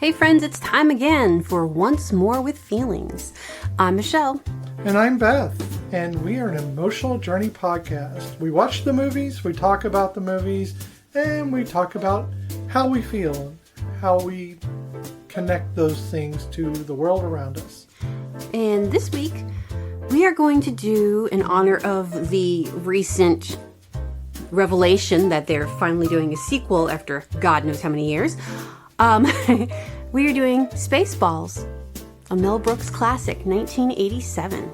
Hey friends, it's time again for Once More with Feelings. I'm Michelle. And I'm Beth, and we are an emotional journey podcast. We watch the movies, we talk about the movies, and we talk about how we feel, how we connect those things to the world around us. And this week, we are going to do, in honor of the recent revelation that they're finally doing a sequel after God knows how many years, we are doing Spaceballs, a Mel Brooks classic, 1987.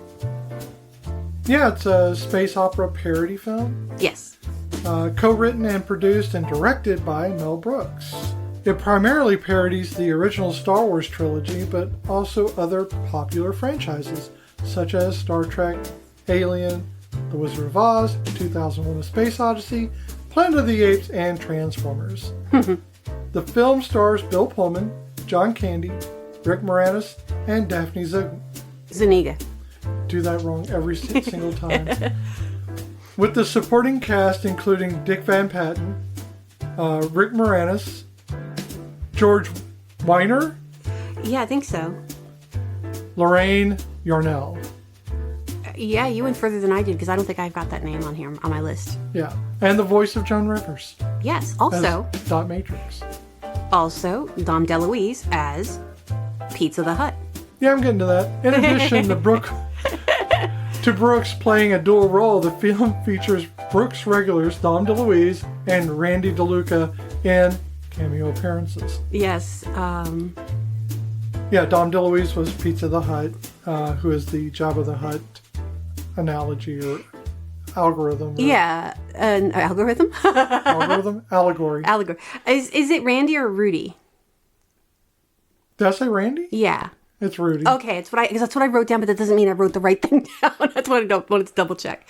Yeah, it's a space opera parody film. Yes. Co-written and produced and directed by Mel Brooks. It primarily parodies the original Star Wars trilogy, but also other popular franchises, such as Star Trek, Alien, The Wizard of Oz, 2001: A Space Odyssey, Planet of the Apes, and Transformers. The film stars Bill Pullman, John Candy, Rick Moranis, and Daphne Zuniga. Do that wrong every single time. With the supporting cast including Dick Van Patten, Rick Moranis, George Weiner, Yeah, I think so. Lorraine Yarnell. Yeah, you went further than I did because I don't think I've got that name on here on my list. Yeah, and the voice of Joan Rivers. Yes, also as Dot Matrix. Also, Dom DeLuise as Pizza the Hut. Yeah, I'm getting to that. In addition to Brooks playing a dual role, the film features Brooks regulars Dom DeLuise and Randy DeLuca in cameo appearances. Yes. Yeah, Dom DeLuise was Pizza the Hut, who is the Jabba the Hutt analogy or algorithm. Yeah, an algorithm? Algorithm? Allegory. Allegory. Is it Randy or Rudy? Did I say Randy? Yeah. It's Rudy. Okay, because that's what I wrote down, but that doesn't mean I wrote the right thing down. That's what I wanted to double check.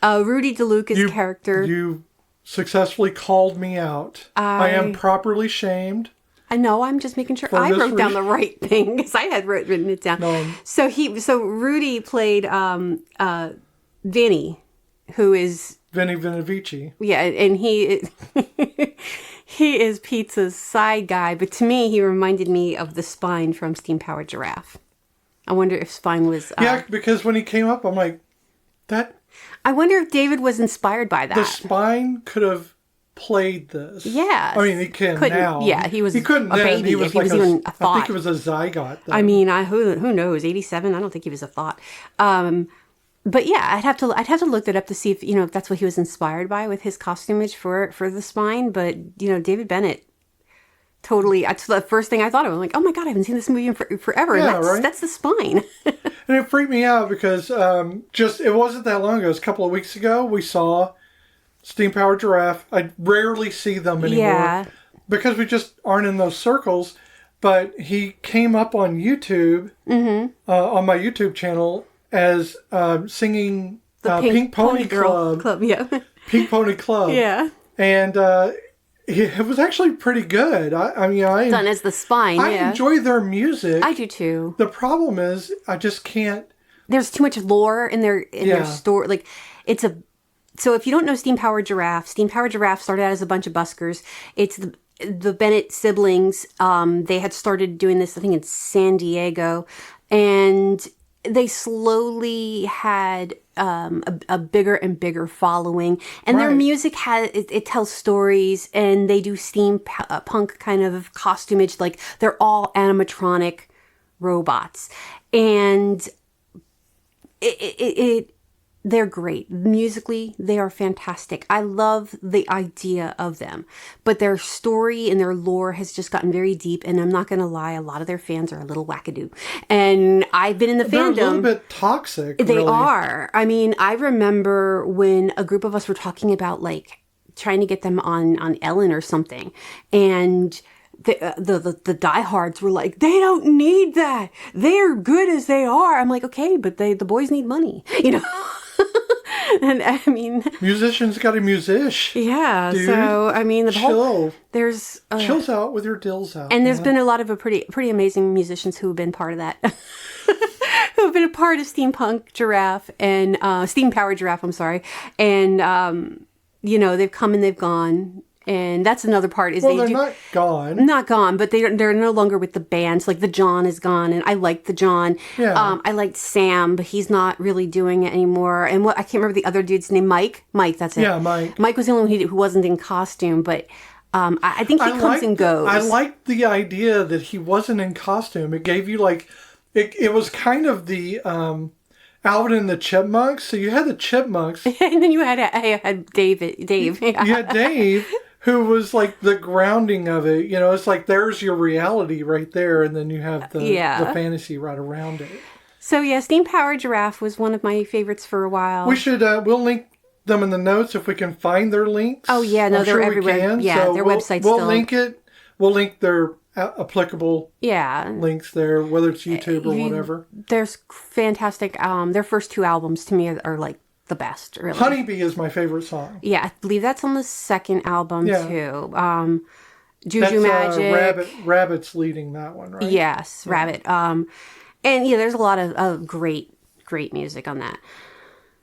Rudy DeLuca's character. You successfully called me out. I am properly shamed. I know. I'm just making sure I wrote down the right thing because I had written it down. No. So Rudy played Vinny, who is Vinny Vinovici. Yeah, and he is Pizza's side guy, but to me, he reminded me of the Spine from Steam Powered Giraffe. I wonder if Spine was... yeah, because when he came up, I'm like, that... I wonder if David was inspired by that. The Spine could have played this. Yeah. I mean, he couldn't now. Yeah, he couldn't a then. baby. He was if he was even a thought. I think he was a zygote then. I mean, who knows? 87? I don't think he was a thought. But yeah, I'd have to look that up to see if that's what he was inspired by with his costumage for the Spine. But David Bennett, totally. That's the first thing I thought of. I'm like, oh my god, I haven't seen this movie in forever. Yeah, And that's the Spine. And it freaked me out because it wasn't that long ago. It was a couple of weeks ago. We saw Steam Powered Giraffe. I rarely see them anymore because we just aren't in those circles. But he came up on YouTube, on my YouTube channel, as singing the Pink Pony Club. Yeah. Pink Pony Club. Yeah. And it was actually pretty good. I mean, done as the Spine. I enjoy their music. I do too. The problem is, I just can't. There's too much lore in their story. Like so if you don't know Steam Powered Giraffe started out as a bunch of buskers. It's the Bennett siblings. They had started doing this, I think, in San Diego, and they slowly had a bigger and bigger following, and their music it tells stories, and they do steam punk kind of costumage. Like they're all animatronic robots, and they're great. Musically, they are fantastic. I love the idea of them. But their story and their lore has just gotten very deep. And I'm not going to lie, a lot of their fans are a little wackadoo. And I've been in the fandom. They're a little bit toxic. They really. are. I mean, I remember when a group of us were talking about, like, trying to get them on Ellen or something. And the diehards were like, they don't need that. They're good as they are. I'm like, okay, but the boys need money, And I mean, musicians got a musish. Yeah. Dude, so I mean, there's chills out with your dills out. And there's been a lot of pretty amazing musicians who have been part of that, who have been a part of Steampunk Giraffe and Steam Powered Giraffe. I'm sorry, and they've come and they've gone. And that's another part is well, they're not gone. Not gone, but they're no longer with the bands. Like the John is gone, and I liked the John. Yeah. I liked Sam, but he's not really doing it anymore. And I can't remember the other dude's name. Mike, that's it. Yeah, Mike. Mike was the only one who wasn't in costume, but I think he comes and goes. I liked the idea that he wasn't in costume. It gave you like, it was kind of the Alvin and the Chipmunks. So you had the Chipmunks, and then I had Dave. You had Dave. Who was like the grounding of it. You know, it's like there's your reality right there, and then you have the fantasy right around it. So yeah, Steam Powered Giraffe was one of my favorites for a while. We should, we'll link them in the notes if we can find their links. Oh yeah, no, they're everywhere. We can. Yeah, so their website's we'll still... link it. We'll link their applicable links there, whether it's YouTube or whatever. There's fantastic, their first 2 albums to me are like the best, really. Honeybee is my favorite song. Yeah, I believe that's on the second album too. Juju Magic. Rabbit's leading that one, right? Yes, yeah. Rabbit. And yeah, there's a lot of great music on that.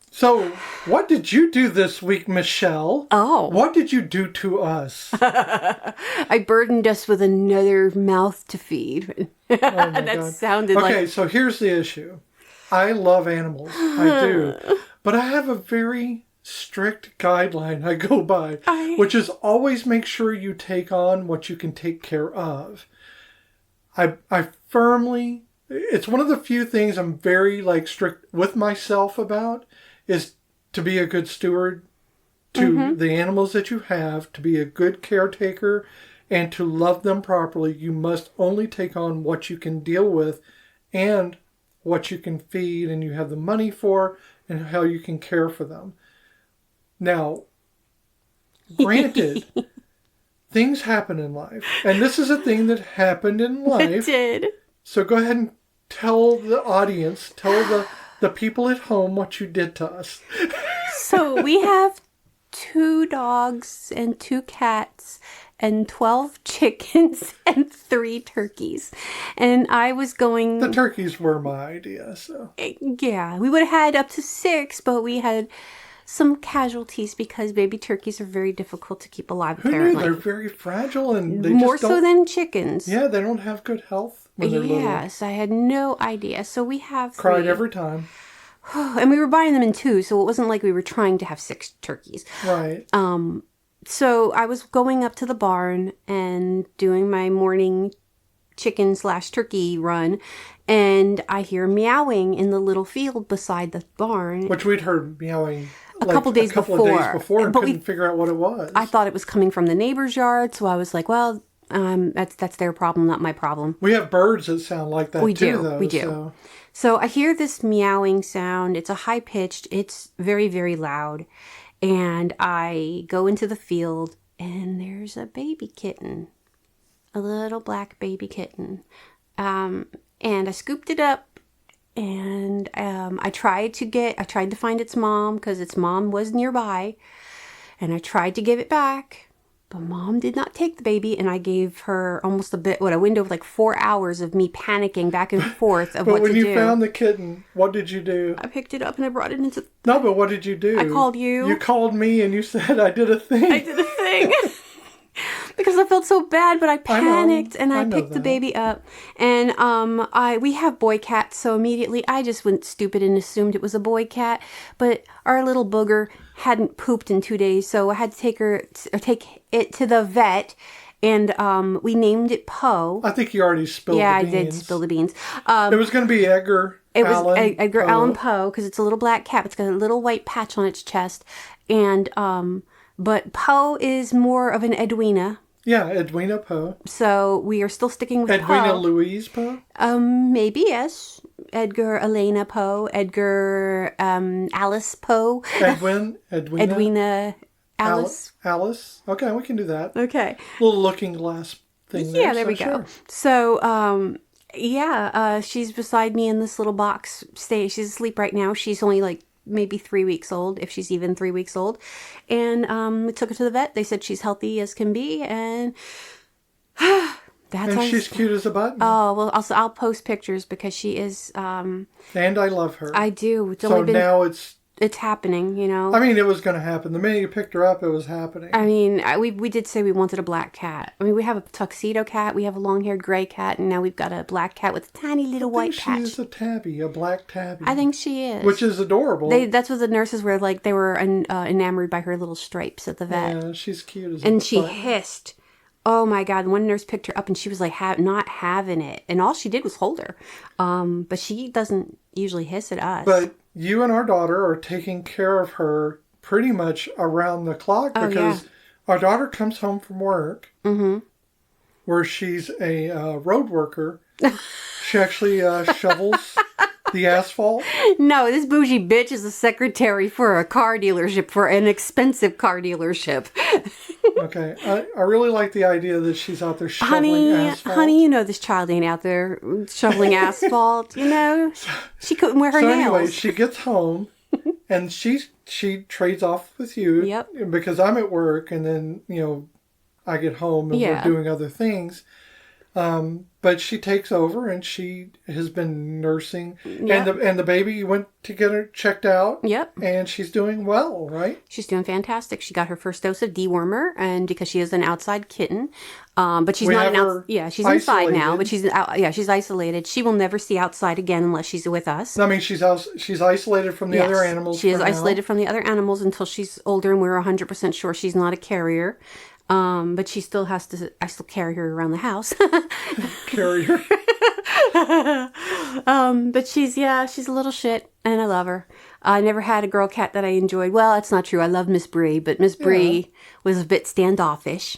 So, what did you do this week, Michelle? Oh. What did you do to us? I burdened us with another mouth to feed. Oh my God. Sounded like... Okay, so here's the issue. I love animals. I do. But I have a very strict guideline I go by, which is always make sure you take on what you can take care of. I firmly, it's one of the few things I'm very like strict with myself about, is to be a good steward to the animals that you have, to be a good caretaker, and to love them properly. You must only take on what you can deal with and what you can feed and you have the money for, and how you can care for them. Now, granted, things happen in life. And this is a thing that happened in life. It did. So go ahead and tell the audience, tell the people at home what you did to us. So we have 2 dogs and 2 cats and 12 chickens and 3 turkeys. And I was going... The turkeys were my idea, so... Yeah, we would have had up to 6, but we had some casualties because baby turkeys are very difficult to keep alive, apparently. Who knew? They're very fragile and they More just don't... so than chickens. Yeah, they don't have good health when they're little. Yes, I had no idea. So we have 3. Cried every time. And we were buying them in 2, so it wasn't like we were trying to have 6 turkeys. Right. So I was going up to the barn and doing my morning chicken/turkey run, and I hear meowing in the little field beside the barn. Which we'd heard meowing a couple days before and couldn't figure out what it was. I thought it was coming from the neighbor's yard, so I was like, well, that's their problem, not my problem. We have birds that sound like that we too, do. though. We do. So I hear this meowing sound. It's a high-pitched. It's very, very loud. And I go into the field, and there's a baby kitten. A little black baby kitten. And I scooped it up, and I tried to find its mom, because its mom was nearby. And I tried to give it back. But Mom did not take the baby, and I gave her almost a window of like 4 hours of me panicking back and forth of what to do. But when you found the kitten, what did you do? I picked it up and I brought it into... No, but what did you do? I called you. You called me and you said, I did a thing. I did a thing. Because I felt so bad, but I panicked and I picked the baby up. And we have boy cats, so immediately I just went stupid and assumed it was a boy cat. But our little booger hadn't pooped in 2 days, so I had to take it to the vet, and we named it Poe. I think you already spilled the beans. Yeah, I did spill the beans. It was going to be Edgar Allan Poe, because it's a little black cat. It's got a little white patch on its chest, and but Poe is more of an Edwina. Yeah, Edwina Poe. So we are still sticking with Edwina Poe. Louise Poe? Maybe, yes. Edgar Elena Poe. Edgar Alice Poe. Edwina Alice. Alice? Okay, we can do that. Okay. Little looking glass thing there. Yeah, there we go. So, she's beside me in this little box. She's asleep right now. She's only like maybe 3 weeks old, if she's even 3 weeks old. And we took her to the vet. They said she's healthy as can be, and she's cute as a button. Oh, well, I'll post pictures because she is... and I love her. I do. Now it's it's happening, you know. I mean, it was going to happen. The minute you picked her up, it was happening. I mean, we did say we wanted a black cat. I mean, we have a tuxedo cat, we have a long-haired gray cat, and now we've got a black cat with a tiny little white patch. She's a tabby, a black tabby. I think she is. Which is adorable. That's what the nurses were like. They were enamored by her little stripes at the vet. Yeah, she's cute as and she hissed. Oh my God! One nurse picked her up and she was like not having it, and all she did was hold her. But she doesn't usually hiss at us. But you and our daughter are taking care of her pretty much around the clock because our daughter comes home from work, where she's a road worker. She actually shovels the asphalt. No, this bougie bitch is a secretary for a car dealership, for an expensive car dealership. Okay, I really like the idea that she's out there shoveling asphalt. Honey, you know this child ain't out there shoveling asphalt. You know, she couldn't wear her nails. Anyway, she gets home and she trades off with you. Yep. Because I'm at work and then I get home and we're doing other things. But she takes over and she has been nursing. Yep. And the baby went to get her checked out. Yep. And she's doing well, right? She's doing fantastic. She got her first dose of dewormer, and because she is an outside kitten, but she's she's inside now. But she's isolated. She will never see outside again unless she's with us. I mean, she's isolated from the other animals. She is isolated from the other animals until she's older, and we're 100% sure she's not a carrier. But she still I still carry her around the house. Carry her. But she's a little shit, and I love her. I never had a girl cat that I enjoyed. Well, that's not true. I love Miss Bree, but Miss Bree was a bit standoffish.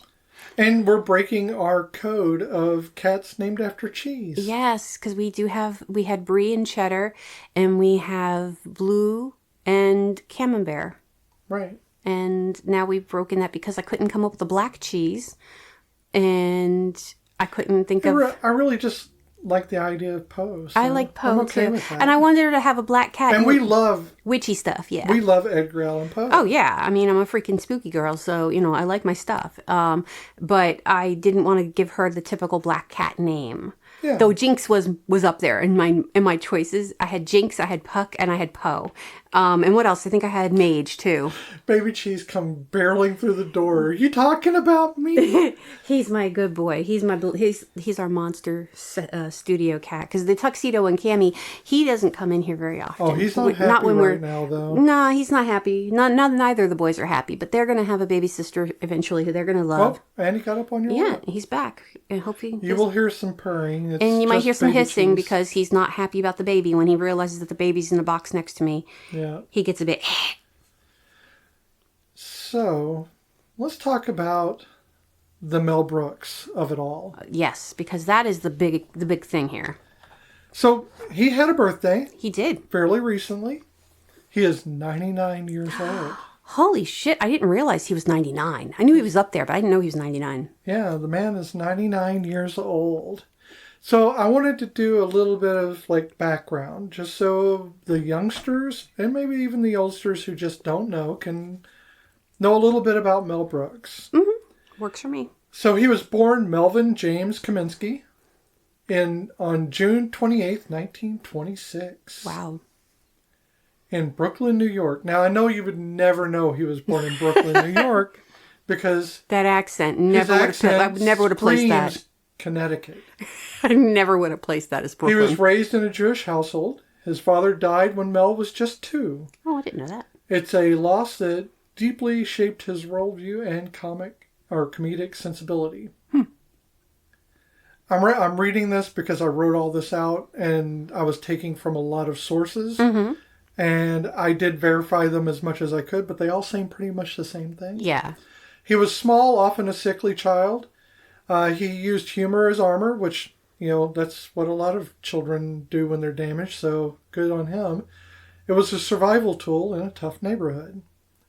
And we're breaking our code of cats named after cheese. Yes, because we had Brie and Cheddar, and we have Blue and Camembert. Right. And now we've broken that because I couldn't come up with a black cheese, and I couldn't think of... I really just like the idea of Poe. So I like Poe, okay too. with that. And I wanted her to have a black cat. And we love... witchy stuff, yeah. We love Edgar Allan Poe. Oh, yeah. I mean, I'm a freaking spooky girl, so, I like my stuff. But I didn't want to give her the typical black cat name. Yeah. Though Jinx was up there in my choices. I had Jinx, I had Puck, and I had Poe. And what else? I think I had Mage, too. Baby Cheese come barreling through the door. Are you talking about me? He's my good boy. He's our monster studio cat. Because the Tuxedo and Cammy, he doesn't come in here very often. Oh, he's not happy right now, though. No, he's not happy. Neither of the boys are happy. But they're going to have a baby sister eventually who they're going to love. Oh, and he got up on your lap. Yeah, he's back. And hopefully you will hear some purring. And you might hear some hissing because he's not happy about the baby. When he realizes that the baby's in the box next to me, he gets a bit... So, let's talk about the Mel Brooks of it all. Yes, because that is the big thing here. So, he had a birthday. He did. Fairly recently. He is 99 years old. Holy shit, I didn't realize he was 99. I knew he was up there, but I didn't know he was 99. Yeah, the man is 99 years old. So I wanted to do a little bit of background, just so the youngsters, and maybe even the oldsters who just don't know, can know a little bit about Mel Brooks. Mm-hmm. Works for me. So he was born Melvin James Kaminsky on June 28th, 1926. Wow. In Brooklyn, New York. Now, I know you would never know he was born in Brooklyn, New York, because... that accent, I never would have placed that. Connecticut. I never would have placed that as Brooklyn. He was raised in a Jewish household. His father died when Mel was just 2. Oh, I didn't know that. It's a loss that deeply shaped his worldview and comedic sensibility. I'm reading this because I wrote all this out, and I was taking from a lot of sources. Mm-hmm. And I did verify them as much as I could, but they all say pretty much the same thing. Yeah. He was small, often a sickly child. He used humor as armor, which, that's what a lot of children do when they're damaged, so good on him. It was a survival tool in a tough neighborhood.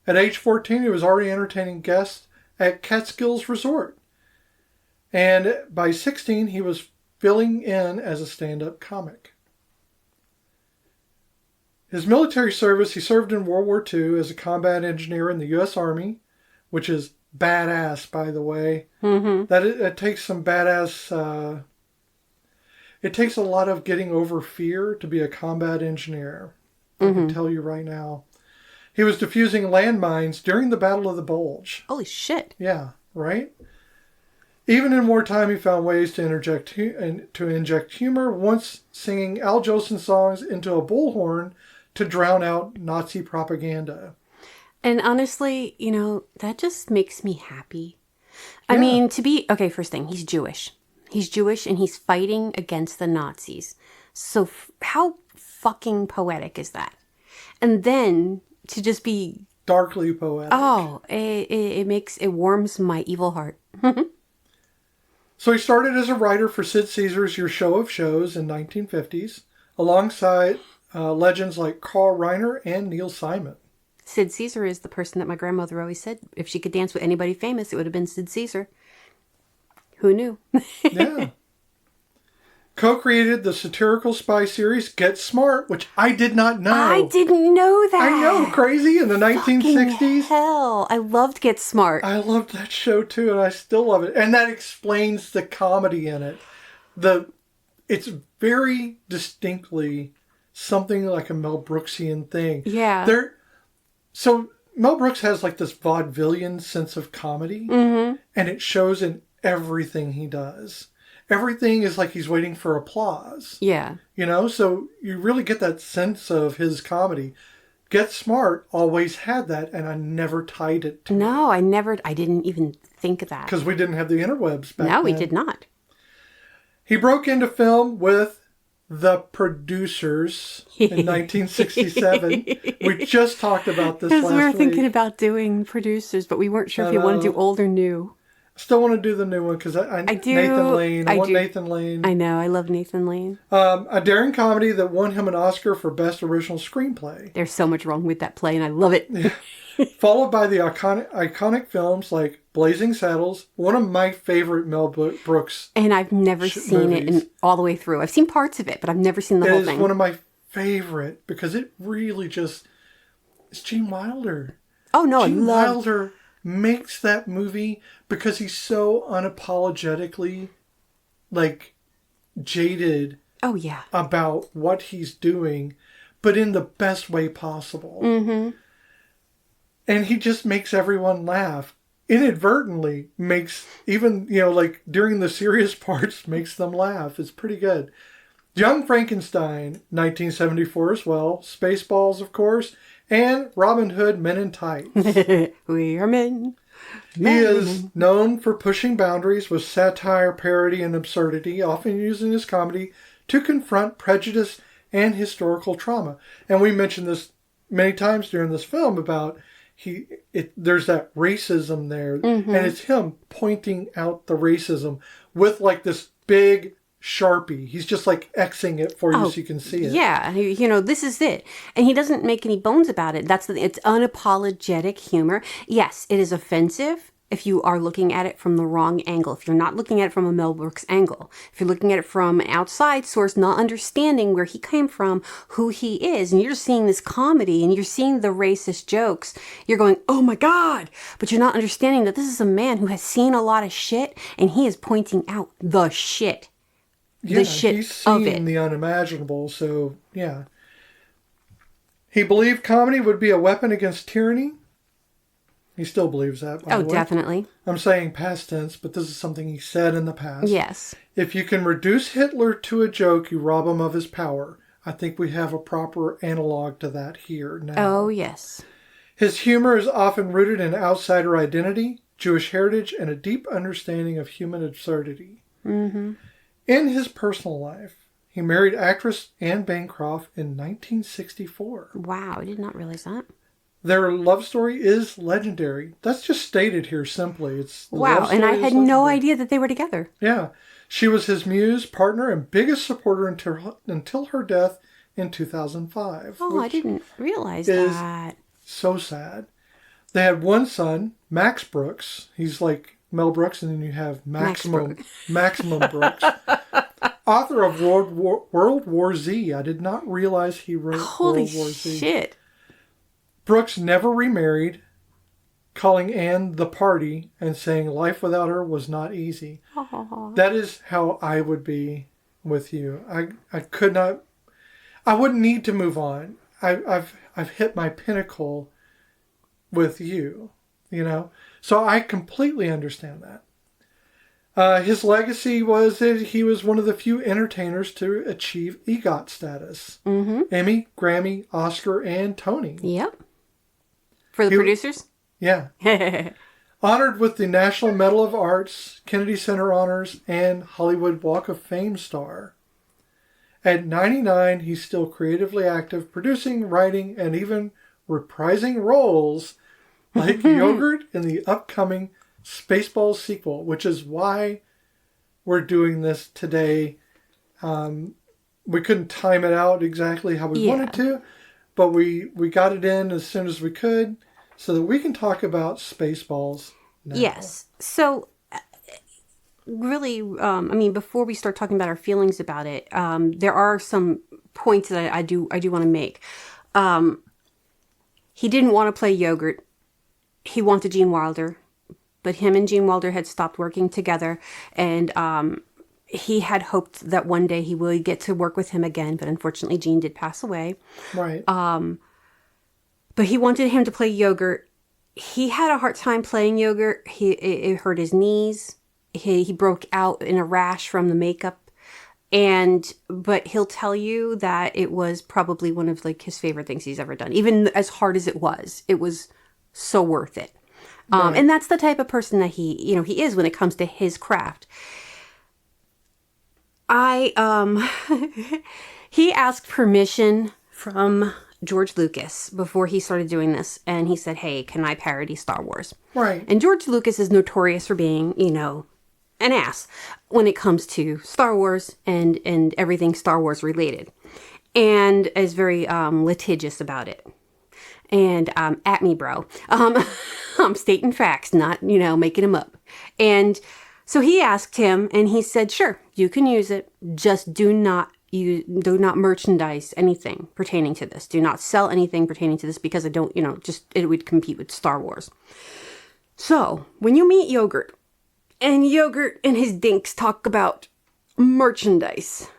At age 14, he was already entertaining guests at Catskills Resort. And by 16, he was filling in as a stand-up comic. His military service, he served in World War II as a combat engineer in the U.S. Army, which is badass, by the way. Mm-hmm. It takes some badass... it takes a lot of getting over fear to be a combat engineer. I can tell you right now. He was defusing landmines during the Battle of the Bulge. Holy shit. Yeah, right? Even in wartime, he found ways to inject humor, once singing Al Jolson songs into a bullhorn to drown out Nazi propaganda. And honestly, that just makes me happy. I mean, okay, first thing, he's Jewish. He's Jewish and he's fighting against the Nazis. So how fucking poetic is that? And then to just be... Darkly poetic. Oh, it warms my evil heart. So he started as a writer for Sid Caesar's Your Show of Shows in 1950s, alongside legends like Carl Reiner and Neil Simon. Sid Caesar is the person that my grandmother always said, if she could dance with anybody famous, it would have been Sid Caesar. Who knew? Yeah. Co-created the satirical spy series Get Smart, which I did not know. I didn't know that. I know, crazy, in the 1960s. Hell, I loved Get Smart. I loved that show too, and I still love it. And that explains the comedy in it. It's very distinctly something like a Mel Brooksian thing. Yeah. So Mel Brooks has like this vaudevillian sense of comedy, and it shows in everything he does. Everything is like he's waiting for applause. Yeah. So you really get that sense of his comedy. Get Smart always had that, and I never tied it to No, I didn't even think of that. because we didn't have the interwebs back then. No, we did not. He broke into film with The Producers in 1967. We just talked about this last week. Because we were thinking about doing Producers, but we weren't sure if you want to do old or new. Still want to do the new one because I do. Nathan Lane. I want Nathan Lane. I know. I love Nathan Lane. A daring comedy that won him an Oscar for Best Original Screenplay. There's so much wrong with that play, and I love it. Followed by the iconic films like Blazing Saddles, one of my favorite Mel Brooks. And I've never seen it all the way through. I've seen parts of it, but I've never seen the whole thing. It is one of my favorite because it really just... It's Gene Wilder. Oh, no, Gene Wilder makes that movie because he's so unapologetically jaded about what he's doing, but in the best way possible. Mm-hmm. And he just makes everyone laugh. Inadvertently makes, even, during the serious parts, makes them laugh. It's pretty good. Young Frankenstein, 1974 as well. Spaceballs, of course. And Robin Hood, Men in Tights. We are men. He is known for pushing boundaries with satire, parody, and absurdity, often using his comedy to confront prejudice and historical trauma. And we mentioned this many times during this film about there's that racism there, and it's him pointing out the racism with this big Sharpie. He's just Xing it for you so you can see it. Yeah, this is it. And he doesn't make any bones about it. It's unapologetic humor. Yes, it is offensive if you are looking at it from the wrong angle. If you're not looking at it from a Mel Brooks angle. If you're looking at it from an outside source, not understanding where he came from, who he is, and you're just seeing this comedy and you're seeing the racist jokes, you're going, oh my God! But you're not understanding that this is a man who has seen a lot of shit and he is pointing out the shit. Yeah, he's seen the unimaginable, so yeah. He believed comedy would be a weapon against tyranny. He still believes that, by the way. Definitely. I'm saying past tense, but this is something he said in the past. Yes. If you can reduce Hitler to a joke, you rob him of his power. I think we have a proper analog to that here now. Oh, yes. His humor is often rooted in outsider identity, Jewish heritage, and a deep understanding of human absurdity. Mm-hmm. In his personal life, he married actress Anne Bancroft in 1964. Wow, I did not realize that. Their love story is legendary. That's just stated here simply. Wow, and I had no idea that they were together. Yeah. She was his muse, partner, and biggest supporter until her death in 2005. Oh, I didn't realize that. So sad. They had one son, Max Brooks. He's like Mel Brooks, and then you have Maximum Brooks. Author of World War Z. I did not realize he wrote World War Z. Holy shit. Brooks never remarried, calling Anne the party and saying life without her was not easy. Aww. That is how I would be with you. I could not. I wouldn't need to move on. I've hit my pinnacle with you, you know? So I completely understand that. His legacy was that he was one of the few entertainers to achieve EGOT status. Mm-hmm. Emmy, Grammy, Oscar, and Tony. Yep. For the producers? Yeah. Honored with the National Medal of Arts, Kennedy Center Honors, and Hollywood Walk of Fame star. At 99, he's still creatively active, producing, writing, and even reprising roles like Yogurt in the upcoming Spaceballs sequel, which is why we're doing this today. We couldn't time it out exactly how we wanted to, but we got it in as soon as we could so that we can talk about Spaceballs now. Yes. So, really, before we start talking about our feelings about it, there are some points that I do want to make. He didn't want to play Yogurt. He wanted Gene Wilder. But him and Gene Wilder had stopped working together, and he had hoped that one day he would get to work with him again, but unfortunately Gene did pass away. Right. But he wanted him to play Yogurt. He had a hard time playing Yogurt. It hurt his knees. He broke out in a rash from the makeup. But he'll tell you that it was probably one of his favorite things he's ever done. Even as hard as it was so worth it. Right. And that's the type of person that he is when it comes to his craft. He asked permission from George Lucas before he started doing this, and he said, "Hey, can I parody Star Wars?" Right. And George Lucas is notorious for being, an ass when it comes to Star Wars and everything Star Wars related, and is very litigious about it. And at me, bro. I'm stating facts, not, making them up. And so he asked him, and he said, "Sure, you can use it. Just do not merchandise anything pertaining to this. Do not sell anything pertaining to this because it would compete with Star Wars." So when you meet Yogurt, and Yogurt and his dinks talk about merchandise,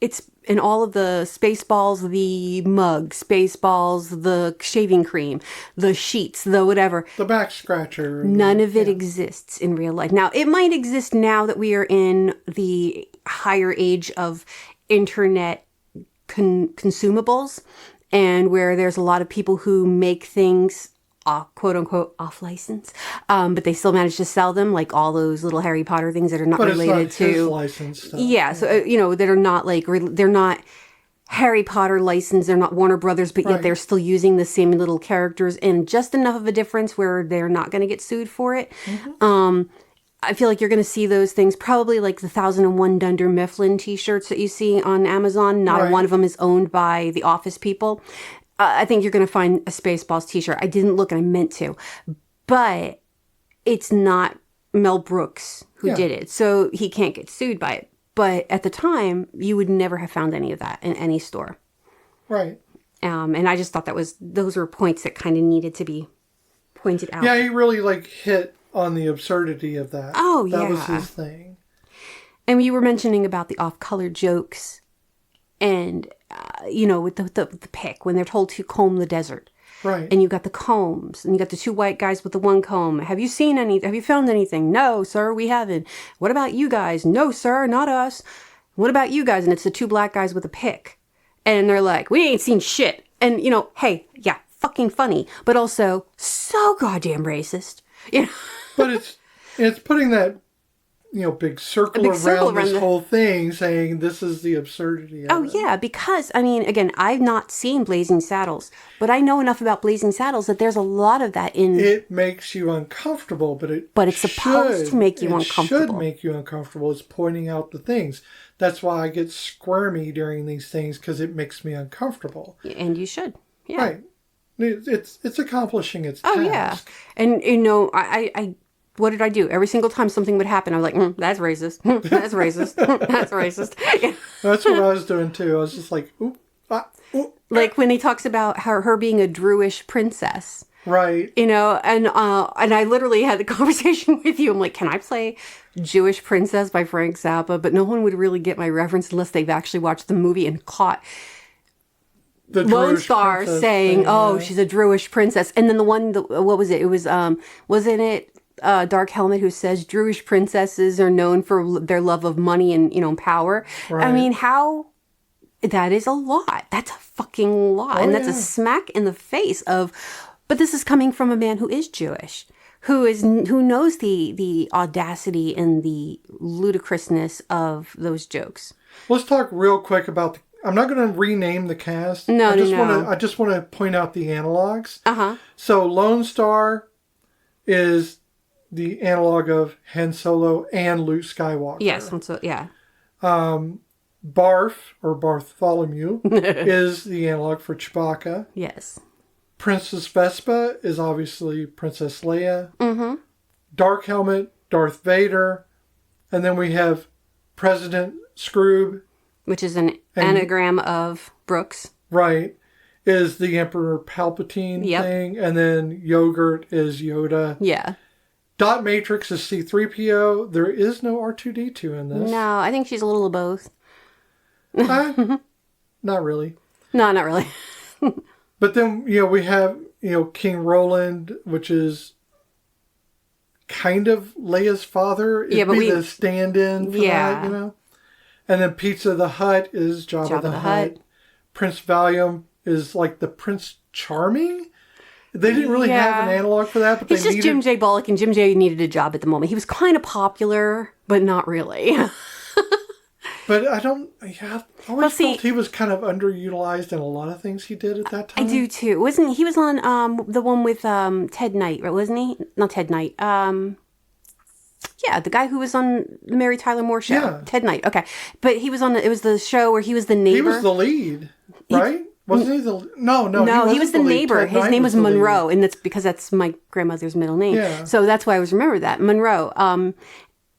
it's in all of the Spaceballs, the mug, Spaceballs, the shaving cream, the sheets, the whatever. The back scratcher. None of it exists in real life. Now, it might exist now that we are in the higher age of internet consumables, and where there's a lot of people who make things quote unquote off license, but they still manage to sell them, like all those little Harry Potter things that are not related to his licensed stuff. Yeah, so that are not they're not Harry Potter licensed, they're not Warner Brothers, but yet they're still using the same little characters and just enough of a difference where they're not going to get sued for it. Mm-hmm. I feel like you're going to see those things, probably like the 1001 Dunder Mifflin t-shirts that you see on Amazon. Not one of them is owned by the Office people. I think you're going to find a Spaceballs t-shirt. I didn't look and I meant to. But it's not Mel Brooks who did it. So he can't get sued by it. But at the time, you would never have found any of that in any store. Right. And I just thought those were points that kind of needed to be pointed out. Yeah, he really hit on the absurdity of that. Oh, yeah. That was his thing. And you were mentioning about the off-color jokes. And, with the pick, when they're told to comb the desert. Right. And you got the combs, and you got the two white guys with the one comb. Have you found anything? No, sir, we haven't. What about you guys? No, sir, not us. What about you guys? And it's the two black guys with a pick. And they're like, we ain't seen shit. And, hey, yeah, fucking funny, but also so goddamn racist. But it's putting that big circle around this whole thing, saying this is the absurdity of it. Oh, yeah, because, again, I've not seen Blazing Saddles, but I know enough about Blazing Saddles that there's a lot of that in... It makes you uncomfortable, but it's supposed to make you uncomfortable. It should make you uncomfortable. It's pointing out the things. That's why I get squirmy during these things, because it makes me uncomfortable. And you should. Yeah. Right. It's accomplishing its task. Oh, yeah. And, I what did I do? Every single time something would happen, I was like, that's racist. That's racist. That's racist. That's what I was doing, too. I was just like, oop, oop. Like when he talks about her being a Druish princess. Right. And I literally had the conversation with you. I'm like, can I play Jewish Princess by Frank Zappa? But no one would really get my reference unless they've actually watched the movie and caught the Lone Druish Star princess saying, thing, "Oh, yeah. she's a Druish princess," and then what was it? It was wasn't it Dark Helmet who says Druish princesses are known for their love of money and power. I Right. mean, how that is a lot. That's a fucking lot, and that's a smack in the face of. But this is coming from a man who is Jewish, who knows the audacity and the ludicrousness of those jokes. Let's talk real quick about I'm not going to rename the cast. No, I just want to point out the analogs. Uh-huh. So Lone Star is the analog of Han Solo and Luke Skywalker. Yes, so yeah. Barf, or Bartholomew, is the analog for Chewbacca. Yes. Princess Vespa is obviously Princess Leia. Mm-hmm. Dark Helmet, Darth Vader. And then we have President Scroob. Which is an anagram of Brooks. Right. Is the Emperor Palpatine thing. And then Yogurt is Yoda. Yeah. Dot Matrix is C-3PO. There is no R2-D2 in this. No, I think she's a little of both. Not really. No, not really. But then, we have, King Roland, which is kind of Leia's father. It'd be the stand-in for that, And then Pizza the Hutt is Jabba the Hutt. Prince Valium is like the Prince Charming. They didn't really have an analog for that, but He's just Jim J. Bullock, and Jim J. needed a job at the moment. He was kind of popular, but not really. But I always felt he was kind of underutilized in a lot of things he did at that time. I do too. He was on the one with Ted Knight, right? Wasn't he? Not Ted Knight. Yeah, the guy who was on the Mary Tyler Moore show. Yeah. Ted Knight. Okay. But he was it was the show where he was the neighbor. He was the lead, right? Wasn't he the... No, he was the neighbor. His name was Monroe, and that's because that's my grandmother's middle name. Yeah. So that's why I always remember that. Monroe.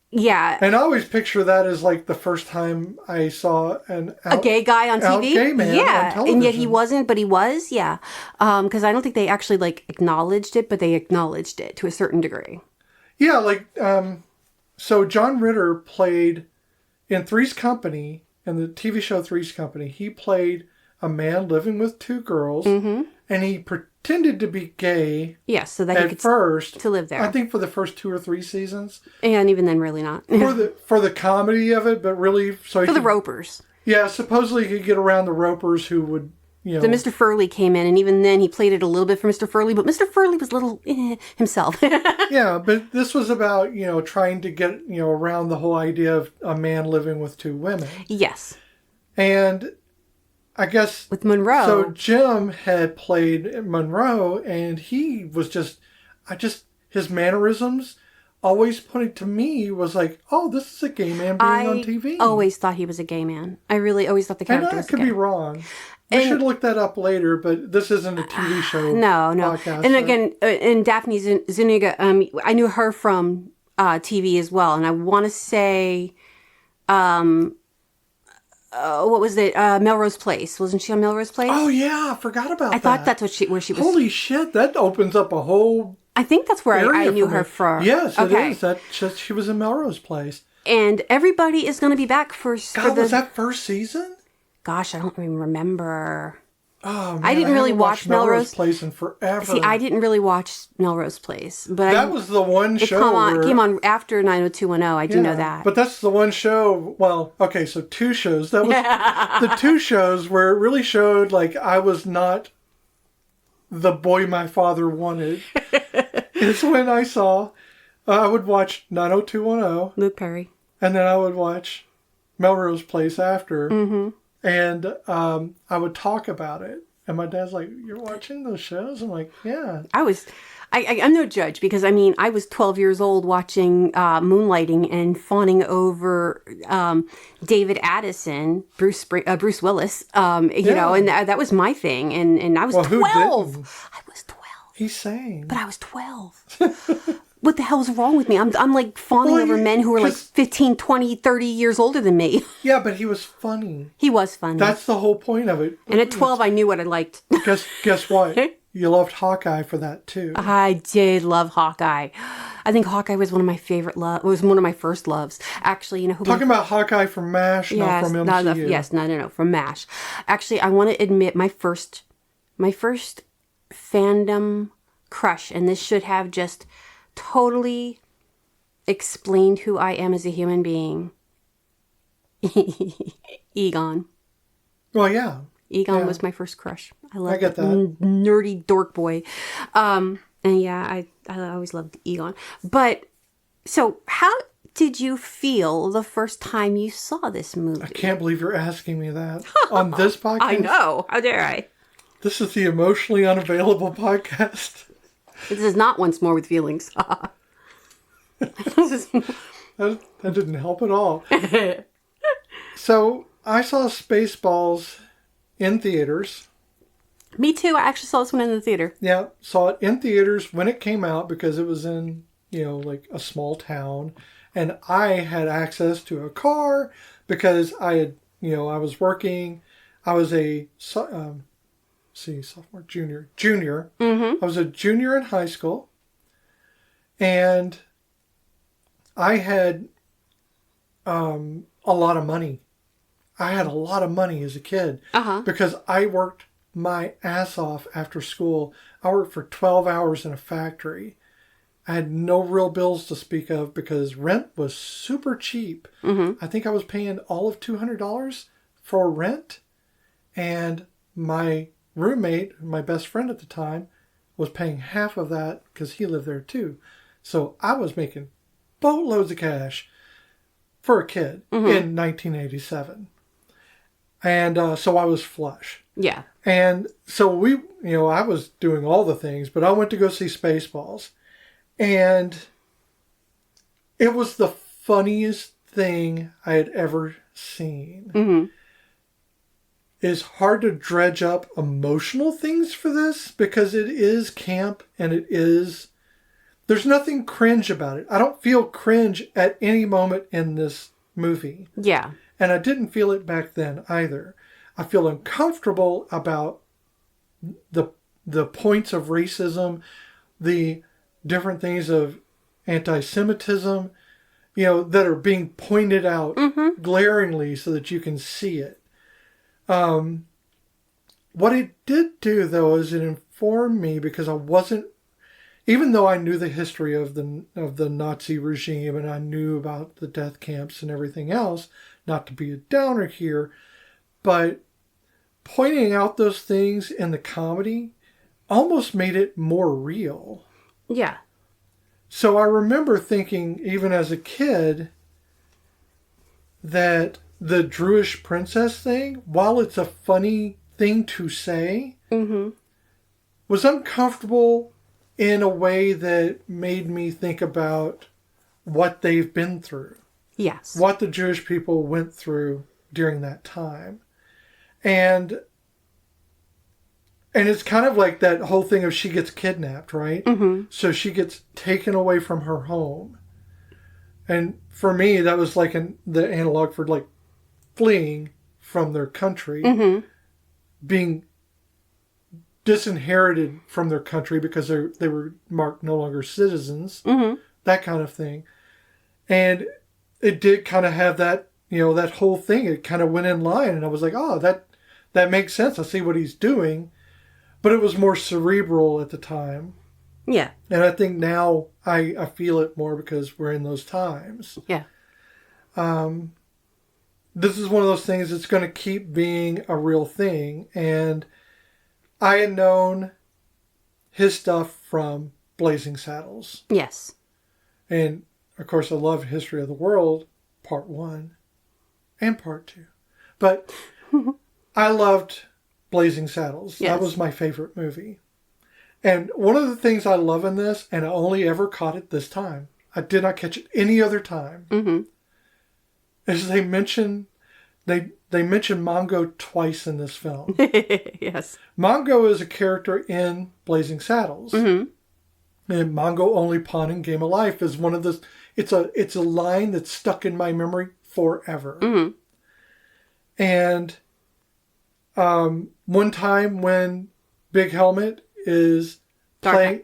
Yeah. And I always picture that as like the first time I saw a gay guy on TV. Gay man on television. And yet he wasn't, but he was. Yeah. Because I don't think they actually acknowledged it, but they acknowledged it to a certain degree. Yeah, so John Ritter played in Three's Company, in the TV show Three's Company, he played a man living with two girls, and he pretended to be gay. Yes, so that he could first to live there. I think for the first 2 or 3 seasons, and even then, really not for the comedy of it, but really for the Ropers. Yeah, supposedly he could get around the Ropers who would. The Mr. Furley came in, and even then he played it a little bit for Mr. Furley, but Mr. Furley was a little himself. Yeah, but this was about, trying to get, around the whole idea of a man living with 2 women. Yes. And I guess... With Monroe. So Jim had played Monroe, and he was his mannerisms always pointed to me was like, oh, this is a gay man being on TV. I always thought he was a gay man. I really always thought the character was gay. And I could be wrong. I should look that up later, but this isn't a TV show. No. Podcast, and again, and Daphne Zuniga, I knew her from TV as well. And I want to say, what was it? Melrose Place. Wasn't she on Melrose Place? Oh, yeah. I forgot about that. I thought that's where she was. Holy shit. That opens up a whole I think that's where I knew her from. Yes, it is. She was in Melrose Place. And everybody is going to be back for was that first season? Gosh, I don't even remember. Oh, man, I didn't really watch Melrose Place in forever. See, I didn't really watch Melrose Place, but that was the one show. It came on after 90210. I do know that. But that's the one show. Well, okay, so 2 shows. That was the 2 shows where it really showed I was not the boy my father wanted. It's when I saw. I would watch 90210. Luke Perry, and then I would watch Melrose Place after. Mm-hmm. And I would talk about it. And my dad's like, you're watching those shows? I'm like, yeah. I'm no judge because, I was 12 years old watching Moonlighting and fawning over David Addison, Bruce Willis, you know, and that was my thing. And I was 12. I was 12. He's saying. But I was 12. What the hell's wrong with me? I'm fawning over men who are 15, 20, 30 years older than me. Yeah, but he was funny. He was funny. That's the whole point of it. And at 12, I knew what I liked. Guess what? You loved Hawkeye for that, too. I did love Hawkeye. I think Hawkeye was one of my favorite was one of my first loves. Actually, you know who? Talking about Hawkeye from MASH, not from MCU. Yes, no, from MASH. Actually, I want to admit my first fandom crush, and this should have just totally explained who I am as a human being. Egon. Well, yeah. Egon was my first crush. I get that. Nerdy dork boy. And yeah, I always loved Egon. But, so how did you feel the first time you saw this movie? I can't believe you're asking me that on this podcast. I know. How dare I? This is the emotionally unavailable podcast. This is not Once More with Feelings. That didn't help at all. So, I saw Spaceballs in theaters. Me too. I actually saw this one in the theater. Yeah, saw it in theaters when it came out because it was in, like a small town. And I had access to a car because I had, I was working. I was a, sophomore, junior. Mm-hmm. I was a junior in high school. And I had a lot of money. I had a lot of money as a kid because I worked my ass off after school. I worked for 12 hours in a factory. I had no real bills to speak of because rent was super cheap. Mm-hmm. I think I was paying all of $200 for rent. And my roommate, my best friend at the time, was paying half of that because he lived there too. So I was making boatloads of cash for a kid in 1987. And so I was flush. Yeah. And so I was doing all the things, but I went to go see Spaceballs. And it was the funniest thing I had ever seen. Mm-hmm. It's hard to dredge up emotional things for this because it is camp and there's nothing cringe about it. I don't feel cringe at any moment in this movie. Yeah. And I didn't feel it back then either. I feel uncomfortable about the points of racism, the different things of anti-Semitism, that are being pointed out glaringly so that you can see it. What it did do, though, is it informed me because I wasn't, even though I knew the history of the Nazi regime and I knew about the death camps and everything else, not to be a downer here, but pointing out those things in the comedy almost made it more real. Yeah. So I remember thinking, even as a kid, that the Druish princess thing, while it's a funny thing to say, was uncomfortable in a way that made me think about what they've been through. Yes. What the Jewish people went through during that time. And it's kind of like that whole thing of she gets kidnapped, right? Mm-hmm. So she gets taken away from her home. And for me, that was like the analog for like fleeing from their country, being disinherited from their country because they were marked no longer citizens, that kind of thing. And it did kind of have that, that whole thing. It kind of went in line, and I was like, oh, that makes sense. I see what he's doing. But it was more cerebral at the time. Yeah. And I think now I feel it more because we're in those times. Yeah. This is one of those things that's going to keep being a real thing. And I had known his stuff from Blazing Saddles. Yes. And, of course, I love History of the World, Part 1 and Part 2. But I loved Blazing Saddles. Yes. That was my favorite movie. And one of the things I love in this, and I only ever caught it this time, I did not catch it any other time, is they mention Mongo twice in this film. Yes. Mongo is a character in Blazing Saddles. And Mongo Only Pawn in Game of Life is one of the... It's a line that's stuck in my memory forever. And one time when Big Helmet is playing...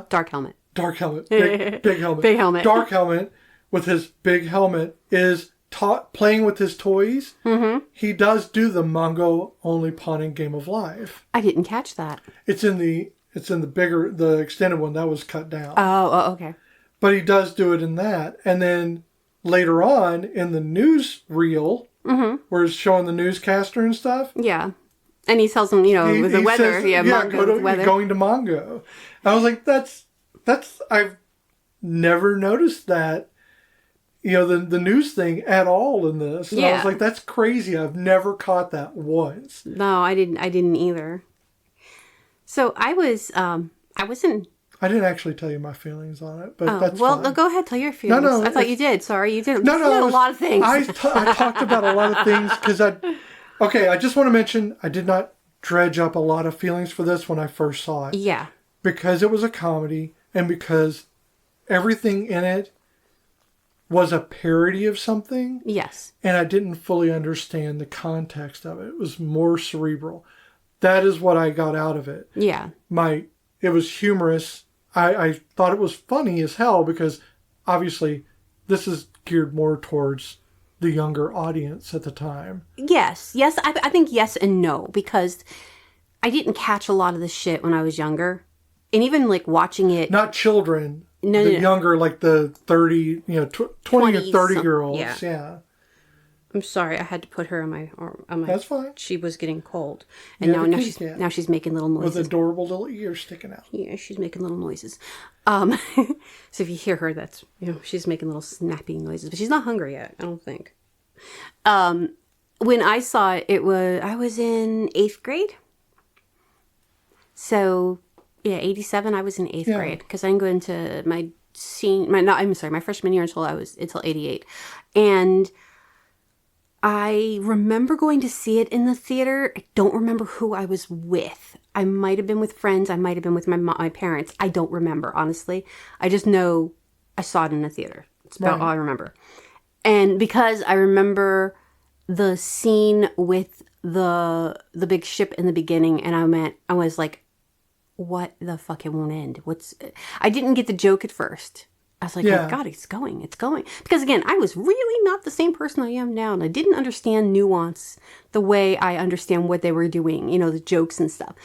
Dark Helmet. Dark helmet. Big helmet. Big helmet. Dark helmet with his big helmet is playing with his toys. Mm-hmm. He does do the Mongo only pawning game of life. I didn't catch that. It's in the extended one that was cut down. Oh, okay. But he does do it in that. And then later on in the news reel, where it's showing the newscaster and stuff. Yeah. And he tells them, with the weather. Says, Mongo, weather. Going to Mongo. I was like, that's, I've never noticed that, the news thing at all in this. And I was like, that's crazy. I've never caught that once. No, I didn't either. So I wasn't. I didn't actually tell you my feelings on it, but that's well. fine. No, go ahead, tell your feelings. No, I thought you did. Sorry, you did. No, you did a lot of things. I talked about a lot of things because I just want to mention I did not dredge up a lot of feelings for this when I first saw it. Yeah. Because it was a comedy and because everything in it was a parody of something. Yes. And I didn't fully understand the context of it. It was more cerebral. That is what I got out of it. Yeah. It was humorous. I thought it was funny as hell because obviously this is geared more towards the younger audience at the time. Yes. I think yes and no because I didn't catch a lot of the shit when I was younger. And even like watching it. Not children. No. Younger, like the 30, 20 or 30 year olds. Yeah. I'm sorry, I had to put her on my arm. That's fine. She was getting cold, and now she's making little noises with adorable little ears sticking out. Yeah, she's making little noises. So if you hear her, that's she's making little snapping noises, but she's not hungry yet. I don't think. When I saw it, I was in 8th grade. So yeah, 87. I was in 8th grade because I didn't go into my freshman year until 88, and I remember going to see it in the theater. I don't remember who I was with. I might have been with friends. I might have been with my parents. I don't remember, honestly. I just know I saw it in the theater. It's about all I remember. And because I remember the scene with the big ship in the beginning, and I was like, what the fuck, it won't end. I didn't get the joke at first. I was like, oh my God, it's going. Because again, I was really not the same person I am now. And I didn't understand nuance the way I understand what they were doing, the jokes and stuff.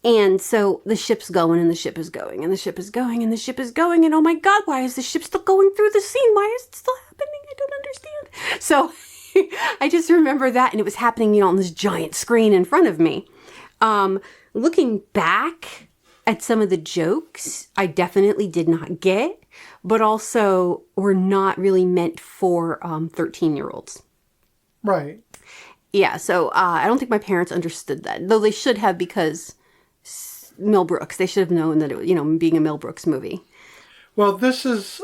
And so the ship's going and the ship is going and the ship is going and the ship is going. And oh my God, why is the ship still going through the scene? Why is it still happening? I don't understand. So I just remember that. And it was happening, on this giant screen in front of me. Looking back at some of the jokes, I definitely did not get, but also were not really meant for 13-year-olds. Right. Yeah, so I don't think my parents understood that, though they should have because Mel Brooks. They should have known that it was, being a Mel Brooks movie. Well, this is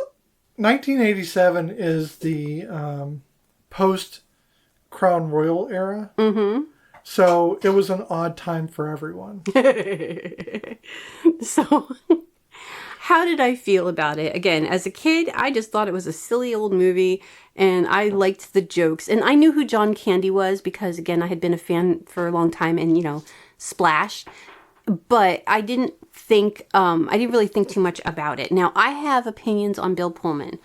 1987 is the post Crown Royal era. Mm-hmm. So it was an odd time for everyone. So how did I feel about it? Again, as a kid, I just thought it was a silly old movie and I liked the jokes. And I knew who John Candy was because, again, I had been a fan for a long time and, Splash. But I didn't really think too much about it. Now, I have opinions on Bill Pullman.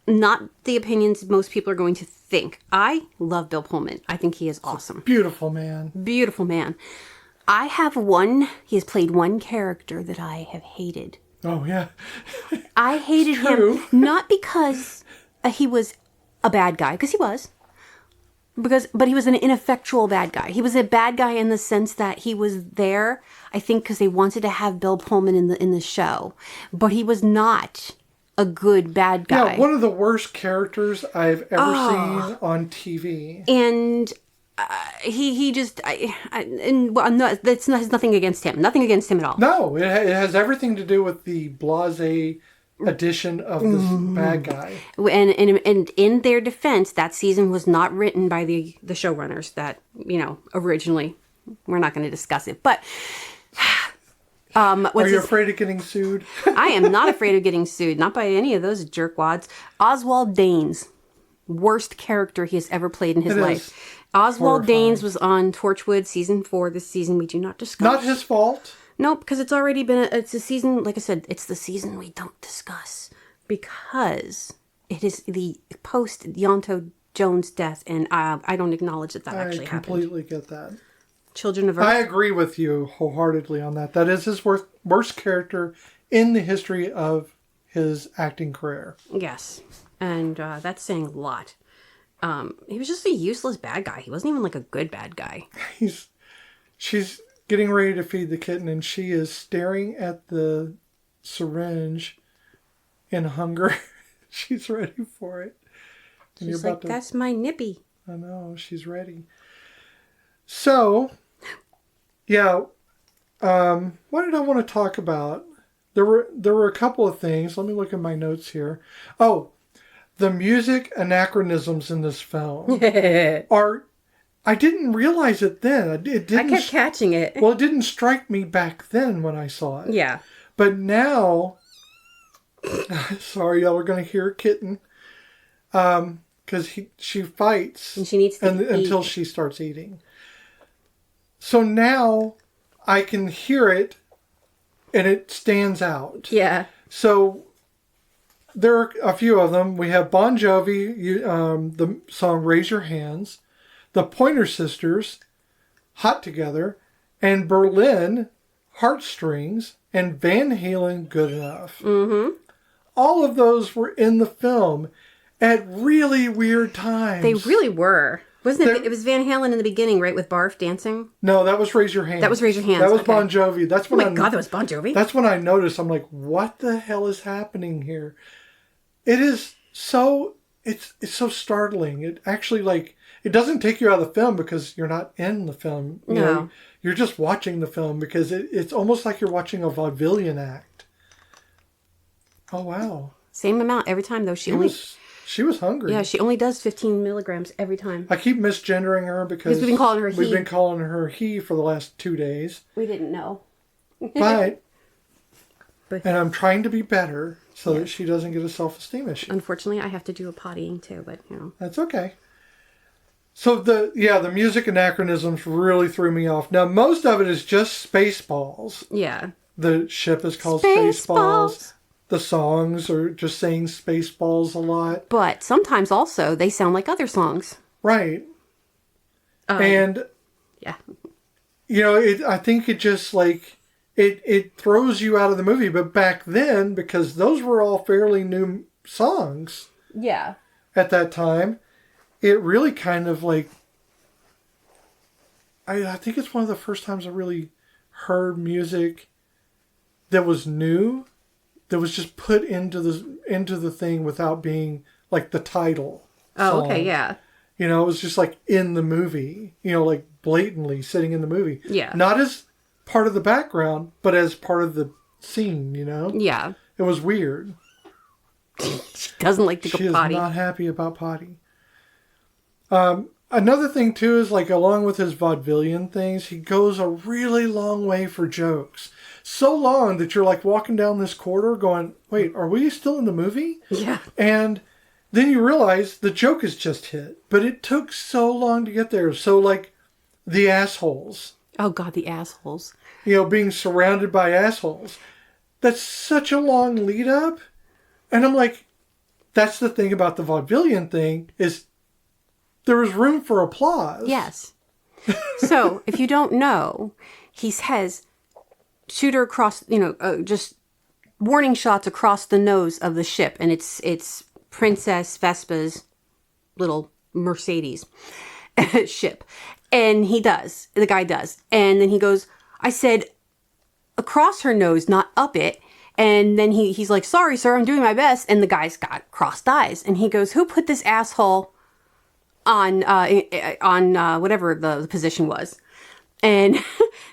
Not the opinions most people are going to think. I love Bill Pullman. I think he is awesome. Beautiful man. Beautiful man. He has played one character that I have hated. Oh, yeah. I hated him not because he was a bad guy, because he was. But he was an ineffectual bad guy. He was a bad guy in the sense that he was there, I think, because they wanted to have Bill Pullman in the show. But he was not a good bad guy. Yeah, one of the worst characters I've ever seen on TV. And he just that's nothing against him. Nothing against him at all. No, it has everything to do with the blasé edition of this bad guy. And in their defense, that season was not written by the showrunners that originally. We're not going to discuss it, but. Are you afraid of getting sued? I am not afraid of getting sued. Not by any of those jerkwads. Oswald Danes. Worst character he has ever played in his life. Oswald Danes was on Torchwood season 4 this season. We do not discuss. Not his fault. Nope, because it's already been, it's a season, like I said, it's the season we don't discuss. Because it is the post Yonto Jones death, and I don't acknowledge that actually happened. I completely get that. Children of Earth. I agree with you wholeheartedly on that. That is his worst character in the history of his acting career. Yes, and that's saying a lot. He was just a useless bad guy. He wasn't even like a good bad guy. She's getting ready to feed the kitten, and she is staring at the syringe in hunger. She's ready for it. And she's like, that's my nippy. I know, she's ready. So, yeah, what did I want to talk about? There were a couple of things. Let me look at my notes here. Oh, the music anachronisms in this film are... I didn't realize it then. It didn't, I kept catching it. Well, it didn't strike me back then when I saw it. Yeah. But now... Sorry, y'all are going to hear a kitten. Because she fights and she needs to eat until she starts eating. So now I can hear it and it stands out. Yeah. So there are a few of them. We have Bon Jovi, the song Raise Your Hands, the Pointer Sisters, Hot Together, and Berlin, Heartstrings, and Van Halen, Good Enough. Mm-hmm. All of those were in the film at really weird times. They really were. Wasn't it? It was Van Halen in the beginning, right, with Barf dancing? No, that was Raise Your Hands. That was Raise Your Hands. That was Bon Jovi. That's when God, that was Bon Jovi? That's when I noticed. I'm like, what the hell is happening here? It is so... It's so startling. It actually, like... It doesn't take you out of the film because you're not in the film. You know, you're just watching the film because it's almost like you're watching a vaudevillian act. Oh, wow. Same amount every time, though. She was hungry. Yeah, she only does 15 milligrams every time. I keep misgendering her because we've been calling her he. We've been calling her he for the last 2 days. We didn't know. But and I'm trying to be better so that she doesn't get a self-esteem issue. Unfortunately, I have to do a pottying too, but you know. That's okay. So the music anachronisms really threw me off. Now most of it is just Spaceballs. Yeah. The ship is called Spaceballs. The songs are just saying Spaceballs a lot. But sometimes also they sound like other songs. Right. And yeah. You know, I think it just like it throws you out of the movie. But back then, because those were all fairly new songs. Yeah. At that time, it really kind of like I think it's one of the first times I really heard music that was new. That was just put into the thing without being like the title. Oh, okay, yeah. You know, it was just like in the movie. You know, like blatantly sitting in the movie. Yeah. Not as part of the background, but as part of the scene. You know. Yeah. It was weird. She doesn't like to go potty. She is not happy about potty. Another thing too is like along with his vaudevillian things, he goes a really long way for jokes. So long that you're like walking down this corridor going, wait, are we still in the movie? Yeah. And then you realize the joke is just hit. But it took so long to get there. So like the assholes. Oh God, the assholes. You know, being surrounded by assholes. That's such a long lead up. And I'm like, that's the thing about the vaudevillian thing is there was room for applause. Yes. So if you don't know, he says, shoot her across, just warning shots across the nose of the ship. And it's Princess Vespa's little Mercedes ship. And the guy does. And then he goes, I said across her nose, not up it. And then he's like, sorry, sir, I'm doing my best. And the guy's got crossed eyes. And he goes, who put this asshole on whatever the position was? And